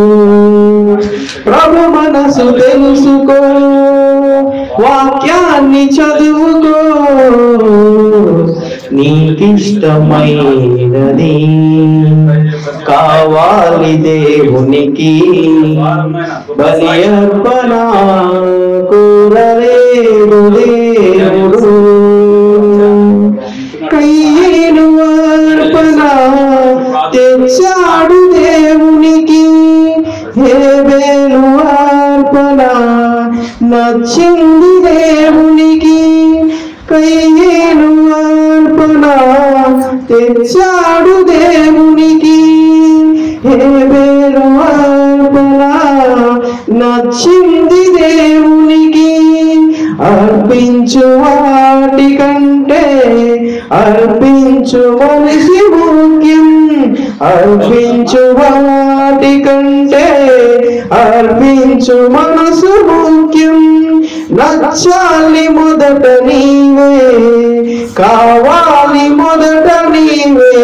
S1: ప్రభు మనసు తెలుసుకో, వాక్యాన్ని చదువుకో, నీకిష్టమైనది కావాలి దేవునికి, బలి అర్పణ కోరలేదు దేవుడు. కయ్యేను అర్పణ తెచ్చాడు దేవునికి, హేబేలు అర్పణ నచ్చింది దేవునికి. కయ్యేను అర్పణ తెచ్చాడు దేవునికి, హేబేలు అర్పణ నచ్చింది దేవునికి. అర్పించు వాటి కంటే అర్పించు మనిషి ముఖ్యం, అర్పించు వాటి కంటే అర్పించు మనసు ముఖ్యం. నచ్చాలి మొదట నీవే, కావాలి మొదట నీవే,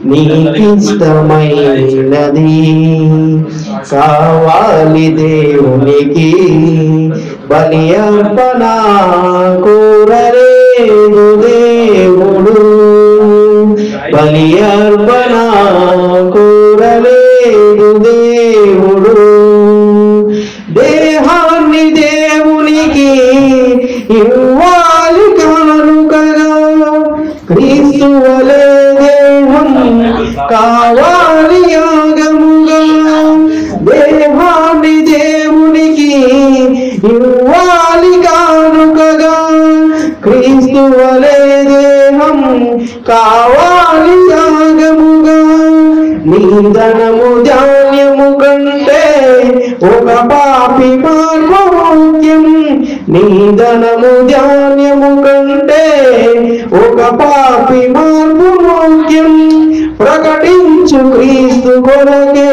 S1: నీకిష్టమైనది కావాలి దేవునికి, బలి అర్పణ కోరలేదు దేవుడు, బలి అర్పణ కోరలేదు దేవుడు. దేహాన్ని దేవునికి ఇవ్వాలి కానుకగా, క్రీస్తు వలె దేహం కావాలి యాగముగా. దేహాన్ని దేవునికి ఇవ్వాలి కానుకగా, క్రీస్తు వలె దేహం కావాలి యాగముగా. నీ ధనము ధాన్యము కంటే ఒక పాపి మార్పు ముఖ్యం, నీ ధనము ధాన్యము కంటే ఒక పాపి మార్పు ముఖ్యం. ప్రకటించు క్రీస్తు కొరకే,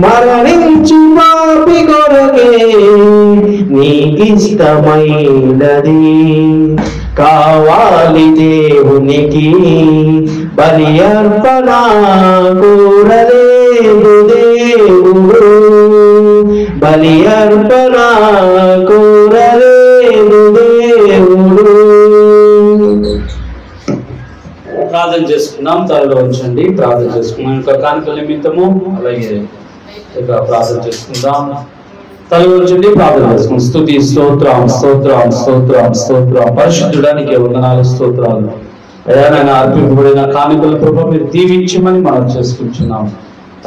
S1: మరణించు పాపి కొరకే, నీకిష్టమైనది కావాలి దేవునికి, బలి అర్పణ కోరలేదు దేవుడు, బలి అర్పణ కోరలేదు దేవుడు.
S2: ప్రార్థన చేసుకున్నాం. తలలో ఉంచండి. ప్రార్థన చేసుకున్నాం. ఇంకా కానుకల నిమిత్తము అలాగే ఇక ప్రార్థన చేసుకుందాం. తలలో ఉంచండి. ప్రార్థన చేసుకుందాం. స్తుతి స్తోత్రం స్తోత్రం స్తోత్రం స్తోత్రం. పరిశుద్ధుడానికి వందనాలు స్తోత్రాలు. అయా నాయన అర్పింపబడిన కానుకల ప్రభావ మీరు దీవించమని మనం చేసుకుంటున్నాం.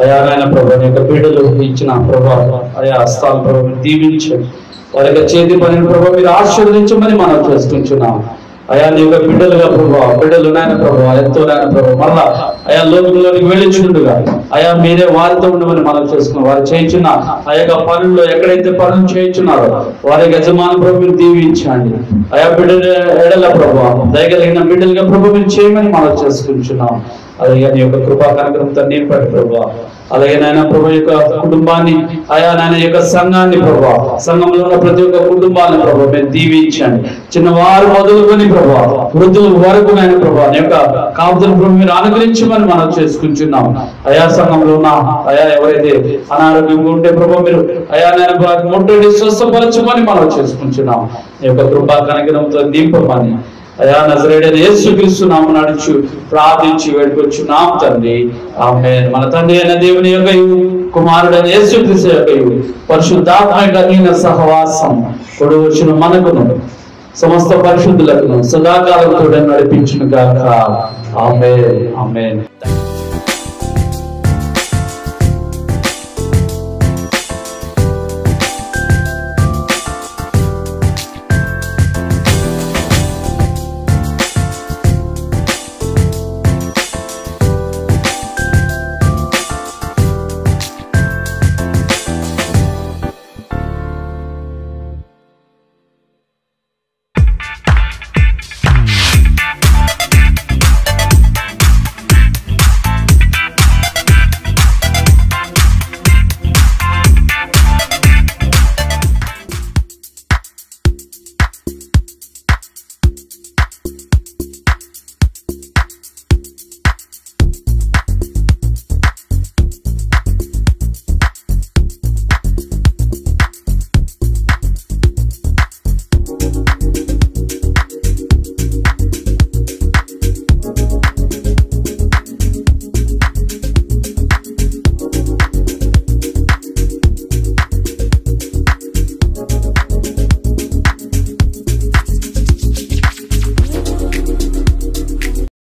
S2: అయా నాయన ప్రభావ యొక్క బిడ్డలు ఇచ్చిన ప్రభావ అయా హస్తాల ప్రభావ మీరు దీవించండి. వారి యొక్క చేతి పనిని ప్రభావ మీరు ఆశీర్వదించమని మనం చేసుకుంటున్నాం. అయా నీ యొక్క బిడ్డలుగా ప్రభావ బిడ్డలు నాయన ప్రభావ ఎంతో నాయన ప్రభావ మరలా అయా లోకంలోనికి వెళ్ళిచుండగా అయా మీరే వారితో ఉండమని మనం చేసుకున్నాం. వారు చేయించిన ఆ యొక్క పనుల్లో ఎక్కడైతే పనులు చేయించున్నారో వారి యజమాన ప్రభు మీరు దీవించండి. అయా బిడ్డల ఎడల ప్రభావ దయగలిగిన బిడ్డలుగా ప్రభు మీరు చేయమని మనం చేసుకుంటున్నాం. అలాగే నీ యొక్క కృపా కనకరంతో నింపండి ప్రభావ. అలాగే నాయన ప్రభు యొక్క కుటుంబాన్ని అయా నాయన యొక్క సంఘాన్ని ప్రభావ సంఘంలో ఉన్న ప్రతి ఒక్క కుటుంబాన్ని ప్రభావ మీరు దీవించండి. చిన్నవారు మొదలుకొని ప్రభావ వృద్ధుల వరకు నాయన ప్రభావ నీ యొక్క కాపుదల ప్రభు మీరు అనుగ్రహించమని మనం చేసుకుంటున్నాం. అయా సంఘంలో ఉన్న అయా ఎవరైతే అనారోగ్యంగా ఉంటే ప్రభావ మీరు అయా నాయన ముట్టడి స్వస్థపరచమని మనం చేసుకుంటున్నాం. నీ యొక్క కృపా కనకరంతో నింపమని అయా నజరేయుడైన యేసుక్రీస్తు నామమున నడుచు ప్రార్థించి వేడుకొచ్చున్నాం తండ్రి. ఆమేన్. మన తండ్రి అయిన దేవుని యొక్క కుమారుడైన యేసుక్రీస్తు యొక్క పరిశుద్ధాత్మ యొక్క సహవాసం కొడు వచ్చిన మనకును సమస్త పరిశుద్ధులకు సదాకాలంతో నడిపించును గాక. ఆమేన్ ఆమేన్.